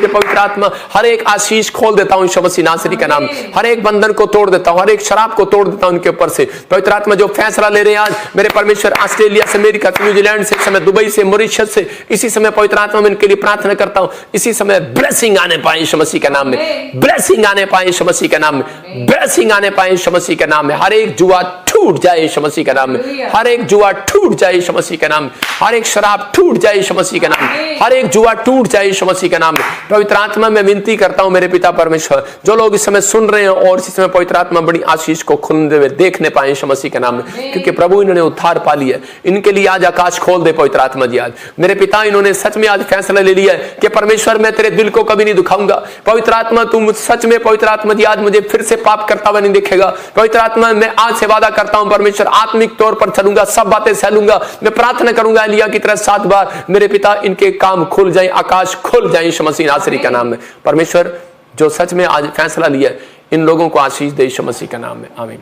पवित्र आत्मा हर एक आशीष खोल देता हूं यीशु मसीह नासरी के नाम में, हर एक बंधन को तोड़ देता हूं, हर एक शराब को तोड़ देता हूं उनके ऊपर से। पवित्र आत्मा जो फैसला ले रहे हैं आज मेरे परमेश्वर ऑस्ट्रेलिया से, अमेरिका से, न्यूजीलैंड से, समय दुबई से, मॉरिशस से, इसी समय पवित्र आत्मा में इनके लिए प्रार्थना करता हूं इसी समय ब्लेसिंग आने पाए यीशु मसीह के नाम में, ब्लेसिंग आने पाए यीशु मसीह के नाम में, ब्लेसिंग आने पाए यीशु मसीह के नाम में। हर एक जुआ टूट जाए यीशु मसीह के नाम में, हर एक जुआ टूट जाए यीशु मसीह के नाम में, हर एक शराब टूट जाए यीशु मसीह के नाम में, हर एक जुआ टूट जाए यीशु मसीह के नाम में। पवित्र आत्मा मैं विनती करता हूं मेरे पिता परमेश्वर जो लोग इस समय सुन रहे हैं और इस समय पवित्र आत्मा बड़ी आशीष को खुलते हुए देखने पाए यीशु मसीह के नाम में, क्योंकि प्रभु इन्होंने उद्धार पा लिया, इनके लिए आज आकाश खोल दे पवित्र आत्मा जी। आज मेरे पिता इन्होंने सच में आज फैसला ले लिया है कि परमेश्वर मैं तेरे दिल को कभी नहीं दुखाऊंगा। पवित्र आत्मा तुम सच में पवित्र आत्मा जी आज मुझे फिर से पाप करता हुआ नहीं देखेगा। पवित्र आत्मा मैं आज से वादा करता हूं परमेश्वर आत्मिक तौर पर चलूंगा, सब बातें सहलूंगा, मैं प्रार्थना करूंगा एलिया की तरह 7 बार मेरे पिता इनके काम खुल जाए, आकाश खुल जाए यीशु मसीह नासरी का नाम में। परमेश्वर जो सच में आज फैसला लिया इन लोगों को आशीष दे यीशु मसीह का नाम में, आमीन।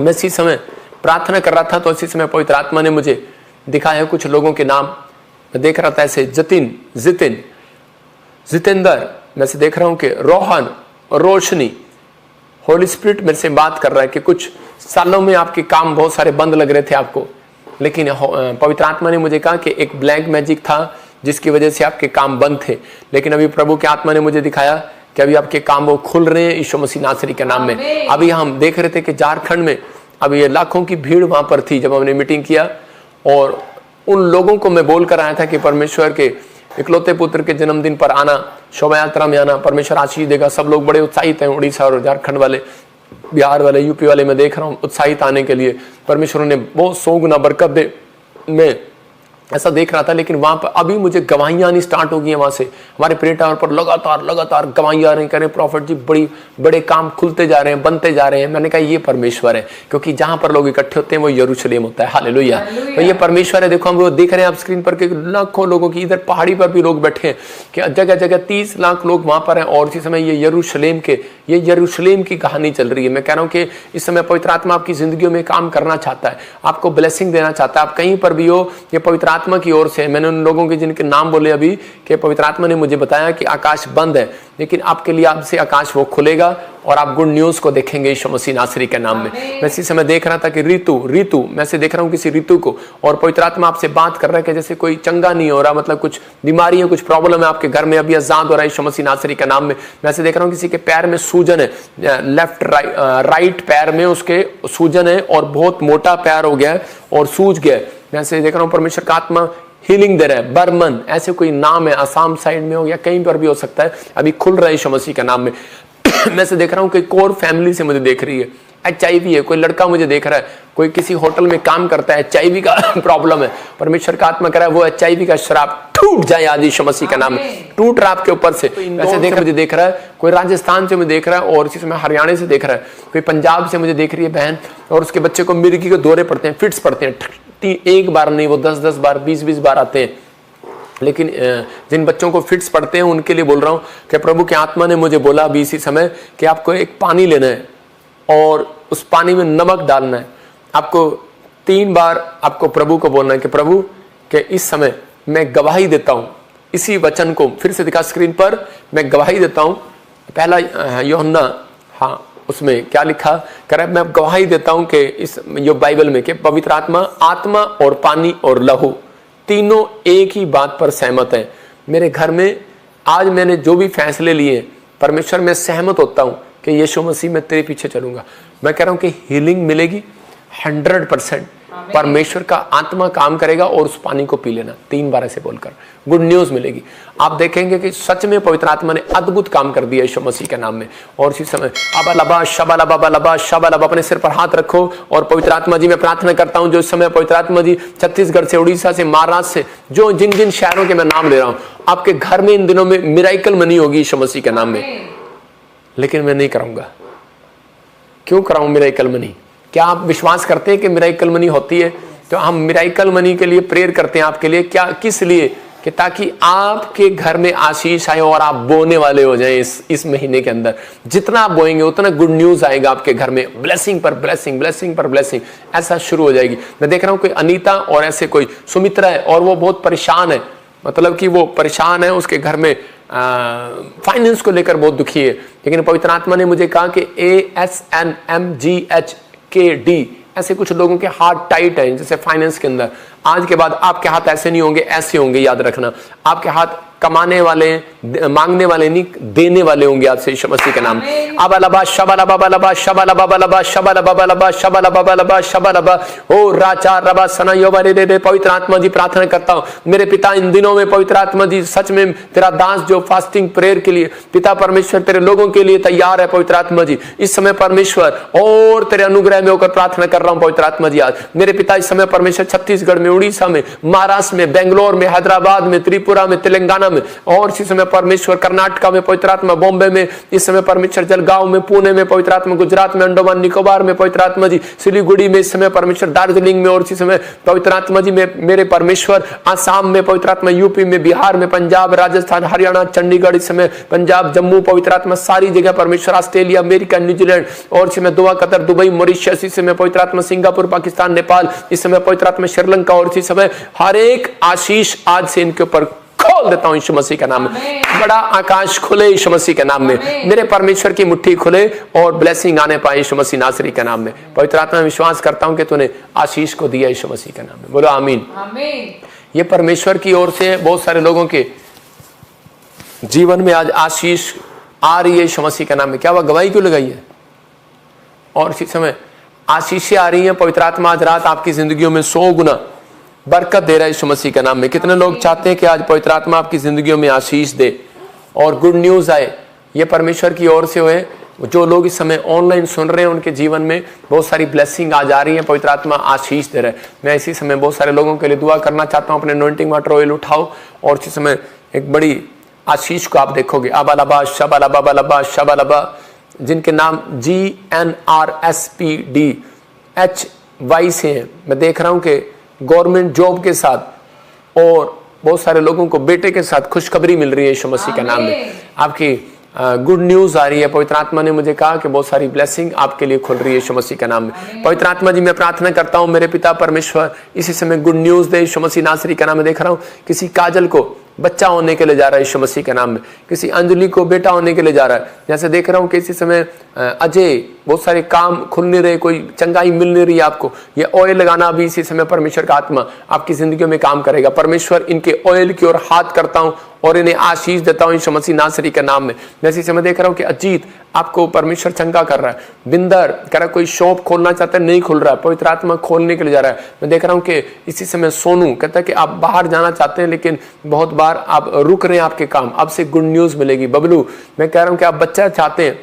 मैं इसी समय प्रार्थना कर रहा था तो इसी समय पवित्र आत्मा ने मुझे दिखाया कुछ लोगों के नाम। मैं देख रहा था ऐसे जतिन, जितिन, जितेंद्र, मैं से देख रहा हूं कि रोहन और रोशनी। होली स्पिरिट मेरे से बात कर रहा है कि कुछ सालों में आपके काम बहुत सारे बंद लग रहे थे आपको, लेकिन पवित्र आत्मा ने मुझे कहा कि एक ब्लैक मैजिक था जिसकी वजह से आपके काम बंद थे, लेकिन अभी प्रभु के आत्मा ने मुझे दिखाया कि अभी आपके काम वो खुल रहे हैं यीशु मसीह नासरी के नाम में। अभी हम देख रहे थे कि झारखंड में अभी ये लाखों की भीड़ वहां पर थी जब हमने मीटिंग किया, और उन लोगों को मैं बोल कर आया था कि परमेश्वर के इकलौते पुत्र के जन्मदिन पर आना, शोभा यात्रा में आना, परमेश्वर आशीष देगा। सब लोग बड़े उत्साहित हैं, उड़ीसा और झारखंड वाले, बिहार वाले, यूपी वाले, मैं देख रहा हूँ उत्साहित आने के लिए। परमेश्वर ने बहुत सौ गुना बरकत दे। मैं ऐसा देख रहा था, लेकिन वहां पर अभी मुझे गवाहियां आनी स्टार्ट हो गई हैं। वहां से हमारे प्रेयर टावर पर लगातार गवाहियां आ रही, कह रहे प्रॉफिट जी बड़े काम खुलते जा रहे हैं, बनते जा रहे हैं। मैंने कहा ये परमेश्वर है, क्योंकि जहां पर लोग इकट्ठे होते हैं वो यरूशलेम होता है। हालेलुया। तो ये परमेश्वर है। देखो हम वो देख रहे हैं आप स्क्रीन पर कि लाखों लोगों की, इधर पहाड़ी पर भी लोग बैठे हैं कि जगह जगह 30 लाख लोग वहां पर हैं। और इसी समय ये यरूशलेम की कहानी चल रही है। मैं कह रहा हूं कि इस समय पवित्र आत्मा आपकी जिंदगियों में काम करना चाहता है, आपको ब्लेसिंग देना चाहता है। आप कहीं पर भी हो, ये पवित्र आत्मा की ओर से। मैंने उन लोगों के जिनके नाम बोले अभी कि पवित्र आत्मा ने मुझे बताया कि आकाश बंद है, लेकिन आपके लिए आपसे आकाश वो खुलेगा और आप गुड न्यूज को देखेंगे यीशु मसीह नासरी के नाम में। मैं इसी समय देख रहा था कि ऋतु मैं से देख रहा हूं किसी ऋतु को, और पवित्र आत्मा आपसे बात कर रहा है कि जैसे कोई चंगा नहीं हो रहा, मतलब कुछ बीमारी है, कुछ प्रॉब्लम है आपके घर में, अभी आजाद हो रहा है यीशु मसीह नासरी के नाम में। मैं से देख रहा हूं किसी के पैर में सूजन है, लेफ्ट राइट पैर में उसके सूजन है और बहुत मोटा पैर हो गया है और सूज गया है। मैं से देख रहा हूं परमेश्वर का आत्मा हीलिंग दे रहा है। बर्मन ऐसे कोई नाम है, आसाम साइड में हो या कहीं पर भी हो सकता है, अभी खुल रहा है यीशु मसीह के नाम में। मैं से देख रहा हूं कि कोर फैमिली से मुझे देख रही है, HIV है, कोई लड़का मुझे देख रहा है, कोई किसी होटल में काम करता है, HIV का प्रॉब्लम है। परमेश्वर का आत्मा कह रहा है वो HIV का श्राप टूट जाए आज यीशु मसीह का नाम में, टूट रहा आपके ऊपर से। वैसे देख मुझे देख रहा है, कोई राजस्थान से मुझे देख रहा है और इसी समय हरियाणा से देख रहा है, कोई पंजाब से मुझे देख रही है बहन, और उसके बच्चे को मिर्गी के दौरे पड़ते हैं, फिट्स पड़ते हैं, एक बार नहीं वो 10-10 बार 20-20 बार आते हैं। लेकिन जिन बच्चों को फिट्स पड़ते हैं उनके लिए बोल रहा हूं कि प्रभु के आत्मा ने मुझे बोला अभी इसी समय कि आपको एक पानी लेना है और उस पानी में नमक डालना है। आपको 3 बार आपको प्रभु को बोलना है कि प्रभु के इस समय मैं गवाही देता हूं, इसी वचन को फिर से दिखा स्क्रीन पर, मैं गवाही देता हूं। पहला यूहन्ना, हाँ उसमें क्या लिखा कर रहा है, मैं गवाही देता हूं कि इस यो बाइबल में कि पवित्र आत्मा और पानी और लहू तीनों एक ही बात पर सहमत हैं। मेरे घर में आज मैंने जो भी फैसले लिए परमेश्वर में सहमत होता हूं कि यीशु मसीह मैं तेरे पीछे चलूंगा। मैं कह रहा हूं कि हीलिंग मिलेगी 100%। परमेश्वर का आत्मा काम करेगा और उस पानी को पी लेना 3 बार ऐसे बोलकर, गुड न्यूज मिलेगी। आप देखेंगे कि सच में पवित्र आत्मा ने अद्भुत काम कर दिया यीशु मसीह के नाम में। और इसी समय अबा शबा अपने सिर पर हाथ रखो और पवित्र आत्मा जी मैं प्रार्थना करता हूं जो इस समय पवित्र आत्मा जी छत्तीसगढ़ से, उड़ीसा से, महाराष्ट्र से, जो जिन शहरों के मैं नाम ले रहा हूं, आपके घर में इन दिनों में मिराइकल मनी होगी यीशु मसीह के नाम में। लेकिन मैं नहीं कराऊंगा। क्यों कराऊं मिराइकल मनी? क्या आप विश्वास करते हैं कि मिराइकल मनी होती है? तो हम मिराइकल मनी के लिए प्रेयर करते हैं आपके लिए, क्या किस लिए? कि ताकि आपके घर में आशीष आए और आप बोने वाले हो जाएं। इस महीने के अंदर जितना आप बोएंगे उतना गुड न्यूज आएगा आपके घर में, ब्लेसिंग पर ब्लेसिंग, ब्लेसिंग पर ब्लेसिंग ऐसा शुरू हो जाएगी। मैं देख रहा हूं कोई अनीता और ऐसे कोई सुमित्रा है और वो बहुत परेशान है, मतलब कि वो परेशान है, उसके घर में फाइनेंस को लेकर बहुत दुखी है। लेकिन पवित्र आत्मा ने मुझे कहा कि ASNMGHKD ऐसे कुछ लोगों के हाथ टाइट है जैसे फाइनेंस के अंदर। आज के बाद आपके हाथ ऐसे नहीं होंगे, ऐसे होंगे, याद रखना। आपके हाथ कमाने वाले, मांगने वाले नहीं, देने वाले होंगे आपसे यीशु मसीह के नाम। अबलबा शबलबा बलबा शबलबा बलबा शबलबा बलबा शबलबा बलबा शबलबा ओ राजा रबा सनयोबा रे। पवित्र आत्मा जी प्रार्थना करता हूं मेरे पिता इन दिनों में, पवित्र आत्मा जी सच में तेरा दास जो फास्टिंग प्रेयर के लिए पिता परमेश्वर तेरे लोगों के लिए तैयार है। पवित्र आत्मा जी इस समय परमेश्वर और तेरे अनुग्रह में होकर प्रार्थना कर रहा हूं पवित्र आत्मा जी। आज मेरे पिता इस समय परमेश्वर छत्तीसगढ़ में, उड़ीसा में, महाराष्ट्र में, बेंगलोर में, हैदराबाद में, त्रिपुरा में, तेलंगाना में और इसी समय परमेश्वर कर्नाटका में, पवित्र आत्मा बॉम्बे में, इस समय परमेश्वर जलगांव में, पुणे में, पवित्र आत्मा गुजरात में, अंडमान निकोबार में, पवित्र आत्मा जी सिलीगुड़ी में, इस समय परमेश्वर दार्जिलिंग में और इसी समय पवित्र आत्मा जी में मेरे परमेश्वर आसाम में, पवित्र आत्मा यूपी में, बिहार में, पंजाब, राजस्थान, हरियाणा, चंडीगढ़, इस समय पंजाब, जम्मू, पवित्र आत्मा सारी जगह परमेश्वर, ऑस्ट्रेलिया, अमेरिका, न्यूजीलैंड और इस समय दुआ, कतर, दुबई, मॉरिशस, इस समय पवित्र आत्मा सिंगापुर, पाकिस्तान, नेपाल, इस समय पवित्र आत्मा श्रीलंका और इस समय हर एक आशीष आज से इनके ऊपर खोल देता हूं यीशु मसीह के नाम में। बड़ा आकाश खुले यीशु मसीह के नाम में, मेरे परमेश्वर की मुट्ठी खुले और ब्लेसिंग आने पाए यीशु मसीह नासरी के नाम में। पवित्र आत्मा में विश्वास करता हूं कि तूने आशीष को दिया यीशु मसीह के नाम में। बोलो आमीन। ये परमेश्वर की ओर से बहुत सारे लोगों के जीवन में आज आशीष आ रही है यीशु मसीह के नाम में। क्या वह गवाही क्यों लगाई है? और इसी समय आशीषें आ रही हैं। पवित्र आत्मा आज रात आपकी जिंदगियों में 100 गुना बरकत दे रहा है यीशु मसीह के नाम में। कितने लोग चाहते हैं कि आज पवित्र आत्मा आपकी जिंदगियों में आशीष दे और गुड न्यूज आए? ये परमेश्वर की ओर से हुए जो लोग इस समय ऑनलाइन सुन रहे हैं उनके जीवन में बहुत सारी ब्लेसिंग आ जा रही है, पवित्र आत्मा आशीष दे रहा है। मैं इसी समय बहुत सारे लोगों के लिए दुआ करना चाहता हूँ। अपने अनॉइंटिंग वाटर ऑयल उठाओ और इसी समय एक बड़ी आशीष को आप देखोगे। अबालबा शबालबा बलबा शबालबा, जिनके नाम GNRSPDHY से हैं, मैं देख रहा हूँ कि गवर्नमेंट जॉब के साथ और बहुत सारे लोगों को बेटे के साथ खुशखबरी मिल रही है यीशु मसीह के नाम में। आपकी गुड न्यूज आ रही है। पवित्र आत्मा ने मुझे कहा कि बहुत सारी ब्लेसिंग आपके लिए खुल रही है यीशु मसीह के नाम में। पवित्र आत्मा जी, मैं प्रार्थना करता हूँ मेरे पिता परमेश्वर इसी समय गुड न्यूज दे यीशु मसीह नासरी के नाम में। देख रहा हूँ किसी काजल को बच्चा होने के लिए जा रहा है यीशु मसीह के नाम में, किसी अंजलि को बेटा होने के लिए जा रहा है। जैसे देख रहा हूँ कि इसी समय अजय बहुत सारे काम खुल नहीं रहे, कोई चंगाई मिल नहीं रही आपको। ये ऑयल लगाना अभी इसी समय परमेश्वर का आत्मा आपकी जिंदगी में काम करेगा। परमेश्वर इनके ऑयल की ओर हाथ करता हूँ और इन्हें आशीष देता हूँ यीशु मसीह नासरी के नाम में। जैसे इस समय देख रहा हूँ कि अजीत आपको परमेश्वर चंगा कर रहा है। बिंदर कह रहा कोई शॉप खोलना चाहता है, नहीं खुल रहा है, पवित्र आत्मा खोलने के लिए जा रहा है। मैं देख रहा हूँ कि इसी समय सोनू कहता है कि आप बाहर जाना चाहते हैं लेकिन बहुत बार आप रुक रहे हैं आपके काम, अब से गुड न्यूज मिलेगी। बबलू मैं कह रहा हूँ कि आप बच्चा चाहते हैं,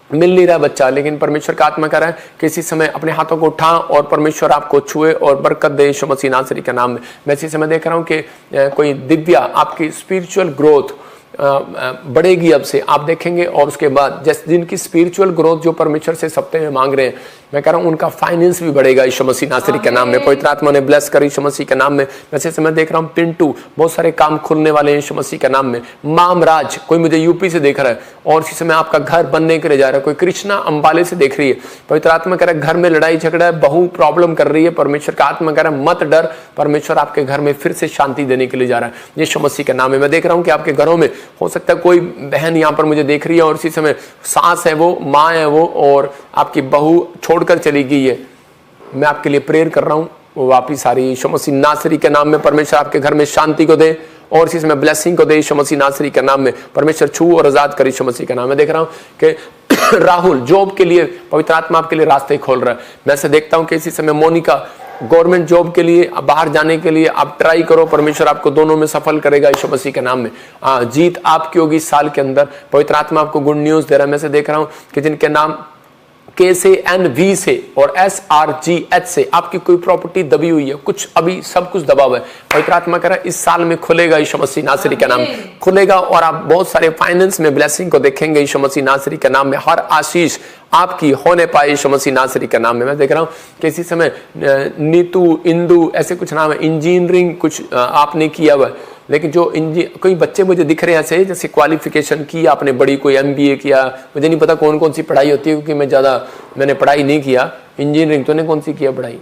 मिल नहीं रहा बच्चा, लेकिन परमेश्वर का आत्मा कह रहा है कि इसी समय अपने हाथों को उठा और परमेश्वर आपको छुए और बरकत दे यीशु मसीह नासरी के नाम में। मैं इसी समय देख रहा हूँ कि कोई दिव्या आपकी स्पिरिचुअल ग्रोथ बढ़ेगी अब से, आप देखेंगे। और उसके बाद जैसे जिनकी स्पिरिचुअल ग्रोथ जो परमेश्वर से सप्ताह में मांग रहे हैं, मैं कह रहा हूँ उनका फाइनेंस भी बढ़ेगा यीशु मसीह नासरी के नाम में। पवित्र आत्मा ने ब्लेस कर यीशु मसीह के नाम में। वैसे समय देख रहा हूँ पिंटू बहुत सारे काम खुलने वाले हैं यीशु मसीह के नाम में। मामराज कोई मुझे यूपी से देख रहा है और इसी समय आपका घर बनने के लिए जा रहा है। कोई कृष्णा अंबाले से देख रही है, पवित्र आत्मा कह रहा है घर में लड़ाई झगड़ा है, बहु प्रॉब्लम कर रही है, परमेश्वर का आत्मा कह रहा है मत डर, परमेश्वर आपके घर में फिर से शांति देने के लिए जा रहा है यीशु मसीह के नाम में। मैं देख रहा हूँ कि आपके घरों में हो सकता है कोई बहन यहाँ पर मुझे देख रही है और इसी समय सास है वो, माँ है वो, और आपकी बहू छोड़कर चली गई है। मैं आपके लिए प्रेयर कर रहा हूँ वो वापिस आ रही है यीशु मसीह नासरी के नाम में। परमेश्वर आपके घर में शांति को दे और इसी समय ब्लेसिंग को दे यीशु मसीह नासरी के नाम में। परमेश्वर छू और आजाद कर यीशु मसीह के नाम में। देख रहा हूँ कि राहुल जॉब के लिए पवित्र आत्मा आपके लिए रास्ते खोल रहा है। मैं ऐसे देखता हूँ कि इसी समय मोनिका गवर्नमेंट जॉब के लिए बाहर जाने के लिए आप ट्राई करो, परमेश्वर आपको दोनों में सफल करेगा यीशु मसीह के नाम में। जीत आपकी होगी इस साल के अंदर, पवित्र आत्मा आपको गुड न्यूज दे रहा है। मैं से देख रहा हूं कि जिनके नाम K से NV से और SRGH से आपकी कोई प्रॉपर्टी दबी हुई है, कुछ अभी सब कुछ दबा हुआ है, पवित्र आत्मा कह रहा है इस साल में खुलेगा यीशु मसीह नासरी के नाम में, खुलेगा और आप बहुत सारे फाइनेंस में ब्लेसिंग को देखेंगे यीशु मसीह नासरी के नाम में। हर आशीष आपकी होने पाए यीशु मसीह नासरी के नाम में। मैं देख रहा हूँ कि इसी समय नीतू, इंदू ऐसे कुछ नाम है, इंजीनियरिंग कुछ आपने किया हुआ है, लेकिन जो कोई बच्चे मुझे दिख रहे हैं ऐसे जैसे क्वालिफिकेशन की आपने बड़ी, कोई MBA किया, मुझे नहीं पता कौन कौन सी पढ़ाई होती है क्योंकि मैंने पढ़ाई नहीं किया। इंजीनियरिंग तूने कौन सी किया पढ़ाई?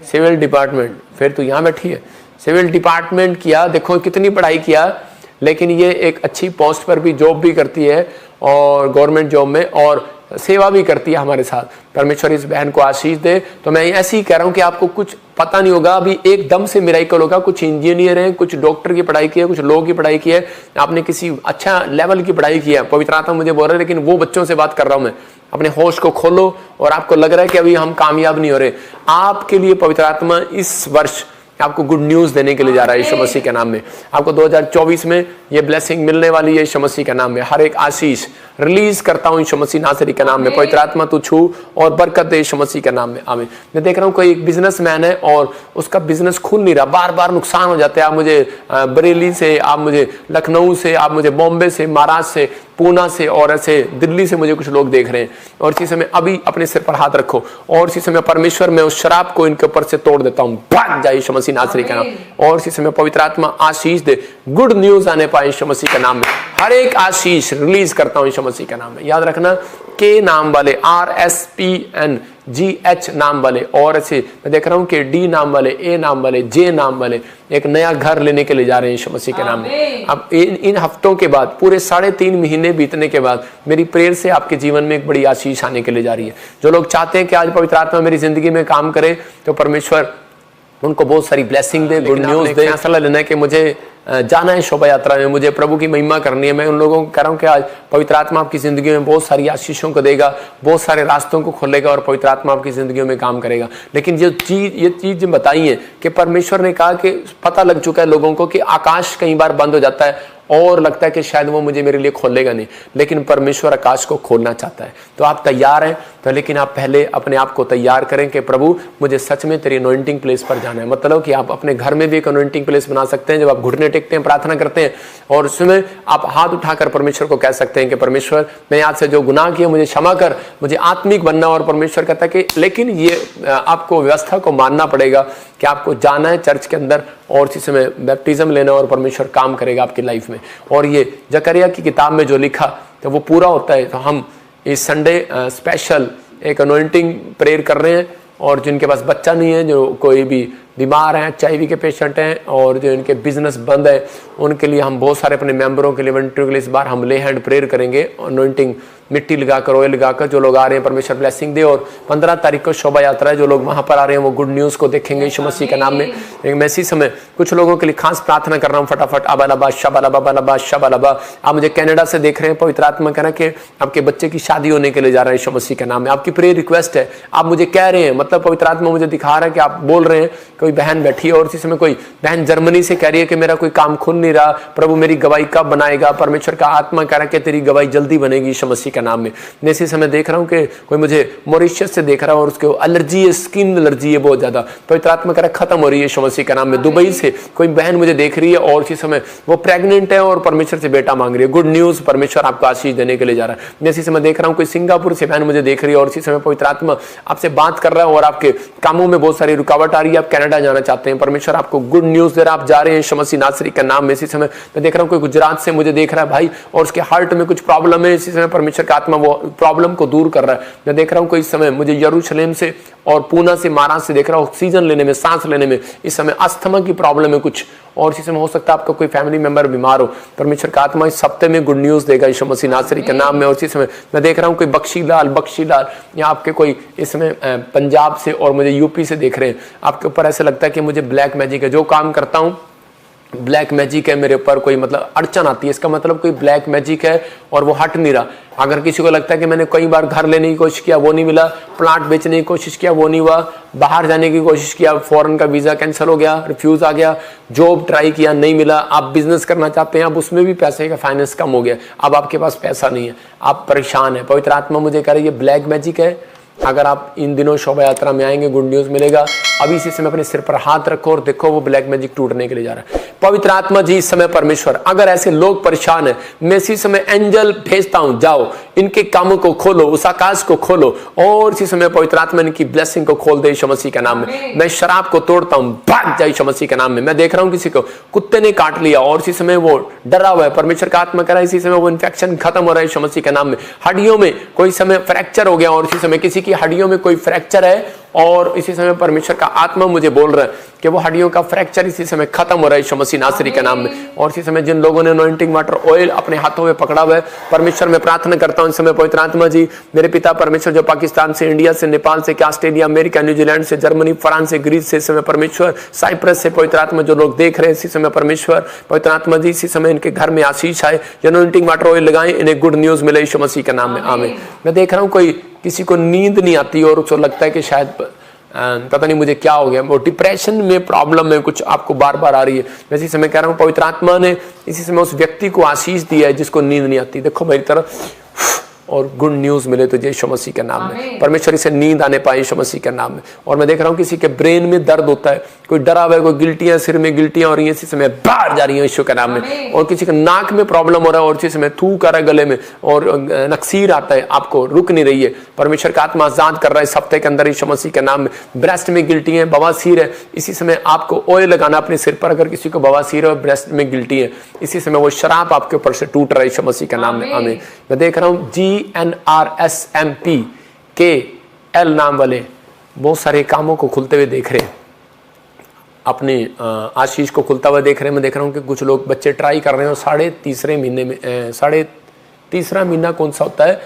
Civil department. फिर तो यहाँ बैठी है, सिविल डिपार्टमेंट किया, देखो कितनी पढ़ाई किया, लेकिन ये एक अच्छी पोस्ट पर भी जॉब भी करती है और गवर्नमेंट जॉब में और सेवा भी करती है हमारे साथ। परमेश्वर इस बहन को आशीष दे। तो मैं ऐसे ही कह रहा हूँ कि आपको कुछ पता नहीं होगा, अभी एकदम से मिराकल होगा। कुछ इंजीनियर हैं, कुछ डॉक्टर की पढ़ाई की है, कुछ लॉ की पढ़ाई की है, आपने किसी अच्छा लेवल की पढ़ाई की है, पवित्र आत्मा मुझे बोल रहा है, लेकिन वो बच्चों से बात कर रहा हूँ मैं। अपने होश को खोलो और आपको लग रहा है कि अभी हम कामयाब नहीं हो रहे, आपके लिए पवित्र आत्मा इस वर्ष आपको गुड न्यूज देने के लिए जा रहा है यीशु मसीह के नाम में। आपको 2024 में ये ब्लेसिंग मिलने वाली है यीशु मसीह के नाम में। हर एक आशीष रिलीज करता हूं यीशु मसीह नासरी के नाम में। पवित्र आत्मा तू छू और बरकत दे यीशु मसीह के नाम में, आमीन। मैं देख रहा हूं कोई एक बिजनेसमैन है और उसका बिजनेस खुल नहीं रहा, बार बार नुकसान हो जाते हैं। आप मुझे बरेली से, आप मुझे लखनऊ से, आप मुझे बॉम्बे से, महाराष्ट्र से, पूना से और ऐसे दिल्ली से मुझे कुछ लोग देख रहे हैं। और इसी समय अभी अपने सिर पर हाथ रखो और इसी समय परमेश्वर मैं उस शराब को इनके ऊपर से तोड़ देता हूँ, भाग जाए यीशु मसीह नासरी के नाम। और इसी समय पवित्र आत्मा आशीष दे, गुड न्यूज आने पाए यीशु मसीह के नाम में। हर एक आशीष रिलीज करता हूँ यीशु मसीह के नाम में। याद रखना के नाम वाले, RSPNGH नाम वाले और ऐसे मैं देख रहा हूँ कि D नाम वाले, A नाम वाले, J नाम वाले एक नया घर लेने के लिए जा रहे हैं यीशु मसीह के नाम में। अब इन हफ्तों के बाद, पूरे 3.5 महीने बीतने के बाद मेरी प्रेयर से आपके जीवन में एक बड़ी आशीष आने के लिए जा रही है। जो लोग चाहते हैं कि आज पवित्र आत्मा मेरी जिंदगी में काम करे, तो परमेश्वर उनको बहुत सारी ब्लेसिंग दे, गुड न्यूज दे। फैसला लेना है कि मुझे जाना है शोभा यात्रा में, मुझे प्रभु की महिमा करनी है। मैं उन लोगों को कह रहा हूँ कि आज पवित्र आत्मा आपकी जिंदगी में बहुत सारी आशीषों को देगा, बहुत सारे रास्तों को खोलेगा और पवित्र आत्मा आपकी जिंदगी में काम करेगा। लेकिन ये चीज बताई है कि परमेश्वर ने कहा कि पता लग चुका है लोगों को कि आकाश कई बार बंद हो जाता है और लगता है कि शायद वो मुझे मेरे लिए खोलेगा नहीं, लेकिन परमेश्वर आकाश को खोलना चाहता है। तो आप तैयार हैं तो लेकिन आप पहले अपने आप को तैयार करें कि प्रभु मुझे सच में तेरी अनॉइंटिंग प्लेस पर जाना है। मतलब कि आप अपने घर में भी एक अनॉइंटिंग प्लेस बना सकते हैं। जब आप घुटने टेकते हैं, प्रार्थना करते हैं, और उसमें आप हाथ उठाकर परमेश्वर को कह सकते हैं कि परमेश्वर मैं आज से जो गुनाह किया मुझे क्षमा कर, मुझे आत्मिक बनना। और परमेश्वर कहता है कि लेकिन ये आपको व्यवस्था को मानना पड़ेगा कि आपको जाना है चर्च के अंदर और इसी समय बैप्टिज्म लेना, और परमेश्वर काम करेगा आपकी लाइफ में। और ये जकरिया की किताब में जो लिखा तो वो पूरा होता है। तो हम इस संडे स्पेशल एक अनॉइंटिंग प्रेयर कर रहे हैं, और जिनके पास बच्चा नहीं है, जो कोई भी बीमार हैं, HIV के पेशेंट हैं, और जो इनके बिजनेस बंद है, उनके लिए हम बहुत सारे अपने मेंबरों के लिए, वॉलंटियरों के लिए इस बार हम ले हैंड प्रेयर करेंगे। अनॉइंटिंग मिट्टी लगाकर, ऑयल लगाकर, जो लोग आ रहे हैं परमेश्वर ब्लेसिंग दे। और 15 तारीख को शोभा यात्रा है, जो लोग वहां पर आ रहे हैं वो गुड न्यूज को देखेंगे यीशु मसीह के नाम में। मैं इसी समय कुछ लोगों के लिए खास प्रार्थना कर रहा हूँ, फटाफट अबालबा शबालबा शबालबा। आप मुझे कनाडा से देख रहे हैं, पवित्र आत्मा कह रहा है कि आपके बच्चे की शादी होने के लिए जा रहा है यीशु मसीह के नाम में। आपकी प्रेयर रिक्वेस्ट है, आप मुझे कह रहे हैं, मतलब पवित्र आत्मा मुझे दिखा रहा है कि आप बोल रहे हैं। कोई बहन बैठी है और इसी समय कोई बहन जर्मनी से कह रही है कि मेरा कोई काम खुल नहीं रहा, प्रभु मेरी गवाही कब बनाएगा। परमेश्वर का आत्मा कह रहा है कि तेरी गवाही जल्दी बनेगी यीशु मसीह के नाम में। मैं इसी समय देख रहा हूँ कि कोई मुझे मॉरिशस से देख रहा है और उसके एलर्जी है, स्किन एलर्जी है बहुत ज्यादा। पवित्र आत्मा कह रहा है खत्म हो रही है यीशु मसीह के नाम में। दुबई से कोई बहन मुझे देख रही है और इसी समय वो प्रेग्नेंट है और परमेश्वर से बेटा मांग रही है। गुड न्यूज, परमेश्वर आपको आशीष देने के लिए जा रहा है। मैं इसी समय देख रहा हूँ कोई सिंगापुर से बहन मुझे देख रही है और इसी समय पवित्र आत्मा आपसे बात कर रहा है और आपके कामों में बहुत सारी रुकावट आ रही है, आप कनाडा जाना चाहते हैं, परमेश्वर आपको गुड न्यूज दे रहा है, आप जा रहे हैं यीशु मसीह नासरी के नाम में। इसी समय मैं देख रहा हूँ कोई गुजरात से मुझे देख रहा है भाई और उसके हार्ट में कुछ प्रॉब्लम है, इसी समय परमेश्वर का आत्मा वो प्रॉब्लम को दूर कर रहा है। मैं देख रहा हूँ कोई इस समय मुझे यरूशलेम से और पूना से, महाराष्ट्र से देख रहा हूँ, ऑक्सीजन लेने में, सांस लेने में इस समय अस्थमा की प्रॉब्लम है कुछ, और इसी समय हो सकता है आपका कोई फैमिली मेंबर बीमार हो। परमेश्वर का आत्मा इस हफ्ते में गुड न्यूज देगा यीशु मसीह नासरी के नाम में। और इसी समय मैं देख रहा हूँ कोई बख्शीलाल या आपके कोई इस समय पंजाब से और मुझे यूपी से देख रहे हैं। आपके ऊपर ऐसा लगता है कि मुझे ब्लैक मैजिक है, जो काम करता हूँ ब्लैक मैजिक है मेरे ऊपर, कोई मतलब अड़चन आती है, इसका मतलब कोई ब्लैक मैजिक है और वो हट नहीं रहा। अगर किसी को लगता है कि मैंने कई बार घर लेने की कोशिश किया वो नहीं मिला, प्लाट बेचने की कोशिश किया वो नहीं हुआ, बाहर जाने की कोशिश किया, फॉरेन का वीजा कैंसिल हो गया, रिफ्यूज आ गया, जॉब ट्राई किया नहीं मिला, आप बिजनेस करना चाहते हैं, अब उसमें भी पैसे का फाइनेंस कम हो गया, अब आपके पास पैसा नहीं है, आप परेशान है। पवित्र आत्मा मुझे कह रही है ब्लैक मैजिक है। अगर आप इन दिनों शोभा यात्रा में आएंगे गुड न्यूज मिलेगा। अभी इसी समय अपने सिर पर हाथ रखो और देखो वो ब्लैक मैजिक टूटने के लिए जा रहा है। पवित्र आत्मा जी इस समय परमेश्वर, अगर ऐसे लोग परेशान है, मैं इसी समय एंजल भेजता हूं, जाओ इनके कामों को खोलो, उस आकाश को खोलो और इसी समय पवित्र आत्मा इनकी ब्लेसिंग को खोल दे यीशु मसीह के नाम में। मैं शराब को तोड़ता हूं, भाग जाए यीशु मसीह के नाम में। मैं देख रहा हूं किसी को कुत्ते ने काट लिया और इसी समय वो डरा हुआ है, परमेश्वर का आत्मा कह रहा है इसी समय वो इन्फेक्शन खत्म हो रहा है यीशु मसीह के नाम में। हड्डियों में कोई समय फ्रैक्चर हो गया और इसी समय किसी की हड्डियों में कोई फ्रैक्चर है और इसी समय परमेश्वर का आत्मा मुझे बोल रहा है कि वो हड्डियों का फ्रैक्चर इसी समय खत्म हो रहा है यीशु मसीह नासरी के नाम में। और इसी समय जिन लोगों ने अनॉइंटिंग वाटर ऑयल अपने हाथों में पकड़ा हुआ है, परमेश्वर में प्रार्थना करता हूं इस समय पवित्र आत्मा जी मेरे पिता परमेश्वर, जो पाकिस्तान से, इंडिया से, नेपाल से, ऑस्ट्रेलिया, अमेरिका, न्यूजीलैंड से, जर्मनी, फ्रांस से, ग्रीस से, इस समय परमेश्वर साइप्रस से पवित्र आत्मा जो लोग देख रहे हैं इसी समय परमेश्वर पवित्र आत्मा जी इसी समय इनके घर में आशीष आए, अनॉइंटिंग वाटर ऑयल लगाएं, इन्हें गुड न्यूज मिले यीशु मसीह के नाम में, आमीन। मैं देख रहा हूं कोई किसी को नींद नहीं आती और उसको लगता है कि शायद पता नहीं मुझे क्या हो गया, वो डिप्रेशन में प्रॉब्लम है कुछ आपको बार बार आ रही है। मैं इसी समय कह रहा हूँ पवित्र आत्मा ने इसी समय उस व्यक्ति को आशीष दिया है जिसको नींद नहीं आती। देखो मेरी तरफ और गुड न्यूज मिले तुझे यीशु मसीह के नाम में, परमेश्वर इसे नींद आने पाए यीशु मसीह के नाम में। और मैं देख रहा हूँ किसी के ब्रेन में दर्द होता है, कोई डरा हुआ है, कोई गिल्टियां, सिर में गिल्टियां हो रही हैं इसी समय बाहर जा रही हैं यीशु के नाम में। और किसी के नाक में प्रॉब्लम हो रहा है और इसी समय थूक आ रहा है गले में और नक्सीर आता है, आपको रुक नहीं रही है, परमेश्वर का आत्मा आजाद कर रहा है इस हफ्ते के अंदर यीशु मसीह के नाम में। ब्रेस्ट में गिल्टी है, बवासीर है, इसी समय आपको ऑयल लगाना अपने सिर पर। अगर किसी को बवासीर है और ब्रेस्ट में गिल्टी है इसी समय वो शराब आपके ऊपर से टूट रहा है यीशु मसीह के नाम में, आमीन। मैं देख रहा हूँ GNRSMPKL नाम वाले बहुत सारे कामों को खुलते हुए देख रहे हैं, अपनी आशीष को खुलता हुआ देख रहे हैं। मैं देख रहा हूँ कि कुछ लोग बच्चे ट्राई कर रहे हैं और साढ़े तीसरा महीना कौन सा होता है,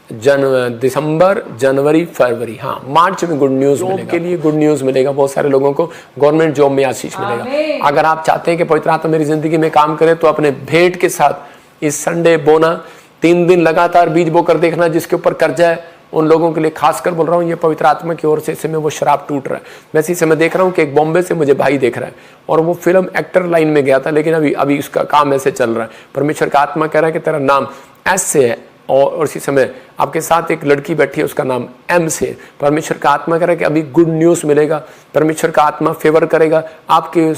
दिसंबर, जनवरी, फरवरी, हाँ मार्च में गुड न्यूज मिलेगा, के लिए गुड न्यूज मिलेगा। बहुत सारे लोगों को गवर्नमेंट जॉब में आशीष मिलेगा। अगर आप चाहते हैं कि पवित्र आत्मा मेरी जिंदगी में काम करे तो अपने भेंट के साथ इस संडे बोना, 3 दिन लगातार बीज बोकर देखना, जिसके ऊपर कर्जा है उन लोगों के लिए खासकर बोल रहा हूँ, ये पवित्र आत्मा की ओर से इस समय वो शराब टूट रहा है। मैं इसी समय देख रहा हूँ कि एक बॉम्बे से मुझे भाई देख रहा है और वो फिल्म एक्टर लाइन में गया था, लेकिन अभी उसका काम ऐसे चल रहा है। परमेश्वर का आत्मा कह रहा है कि तेरा नाम एस से है और इसी समय आपके साथ एक लड़की बैठी है, उसका नाम एम से। परमेश्वर का आत्मा कह रहा है कि अभी गुड न्यूज़ मिलेगा। परमेश्वर का आत्मा फेवर करेगा, आपके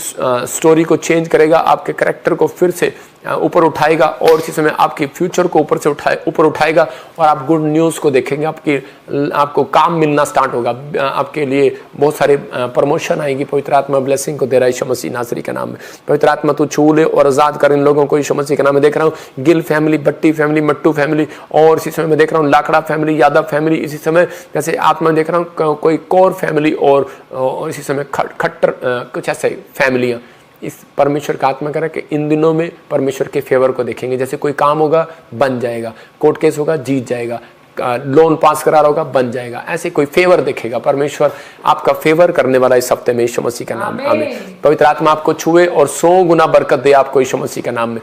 स्टोरी को चेंज करेगा, आपके कैरेक्टर को फिर से ऊपर उठाएगा और इसी समय आपके फ्यूचर को ऊपर उठाएगा और आप गुड न्यूज़ को देखेंगे। आपको काम मिलना स्टार्ट होगा, आपके लिए बहुत सारे प्रमोशन आएगी। पवित्र आत्मा ब्लेसिंग को दे रहा है यीशु मसीह नासरी के नाम में। पवित्र आत्मा तू छू ले और आजाद कर इन लोगों को यीशु मसीह के नाम में। देख रहा हूँ गिल फैमिली, बट्टी फैमिली, मट्टू फैमिली और इसी समय मैं देख रहा हूँ लाकड़ा फैमिली, यादव फैमिली। इसी समय जैसे आत्मा देख रहा हूँ कोई कौर फैमिली और इसी समय खट्टर कुछ ऐसे फैमिलियाँ। इस परमेश्वर का आत्मा कह रहा है कि इन दिनों में परमेश्वर के फेवर को देखेंगे। जैसे कोई काम होगा बन जाएगा, कोर्ट केस होगा जीत जाएगा, लोन पास करा रहा होगा बन जाएगा, ऐसे कोई फेवर देखेगा। परमेश्वर आपका फेवर करने वाला इस हफ्ते में यीशु मसीह का नाम में। आमीन। पवित्र आत्मा आपको छुए और 100 गुना बरकत दे आपको यीशु मसीह का नाम में।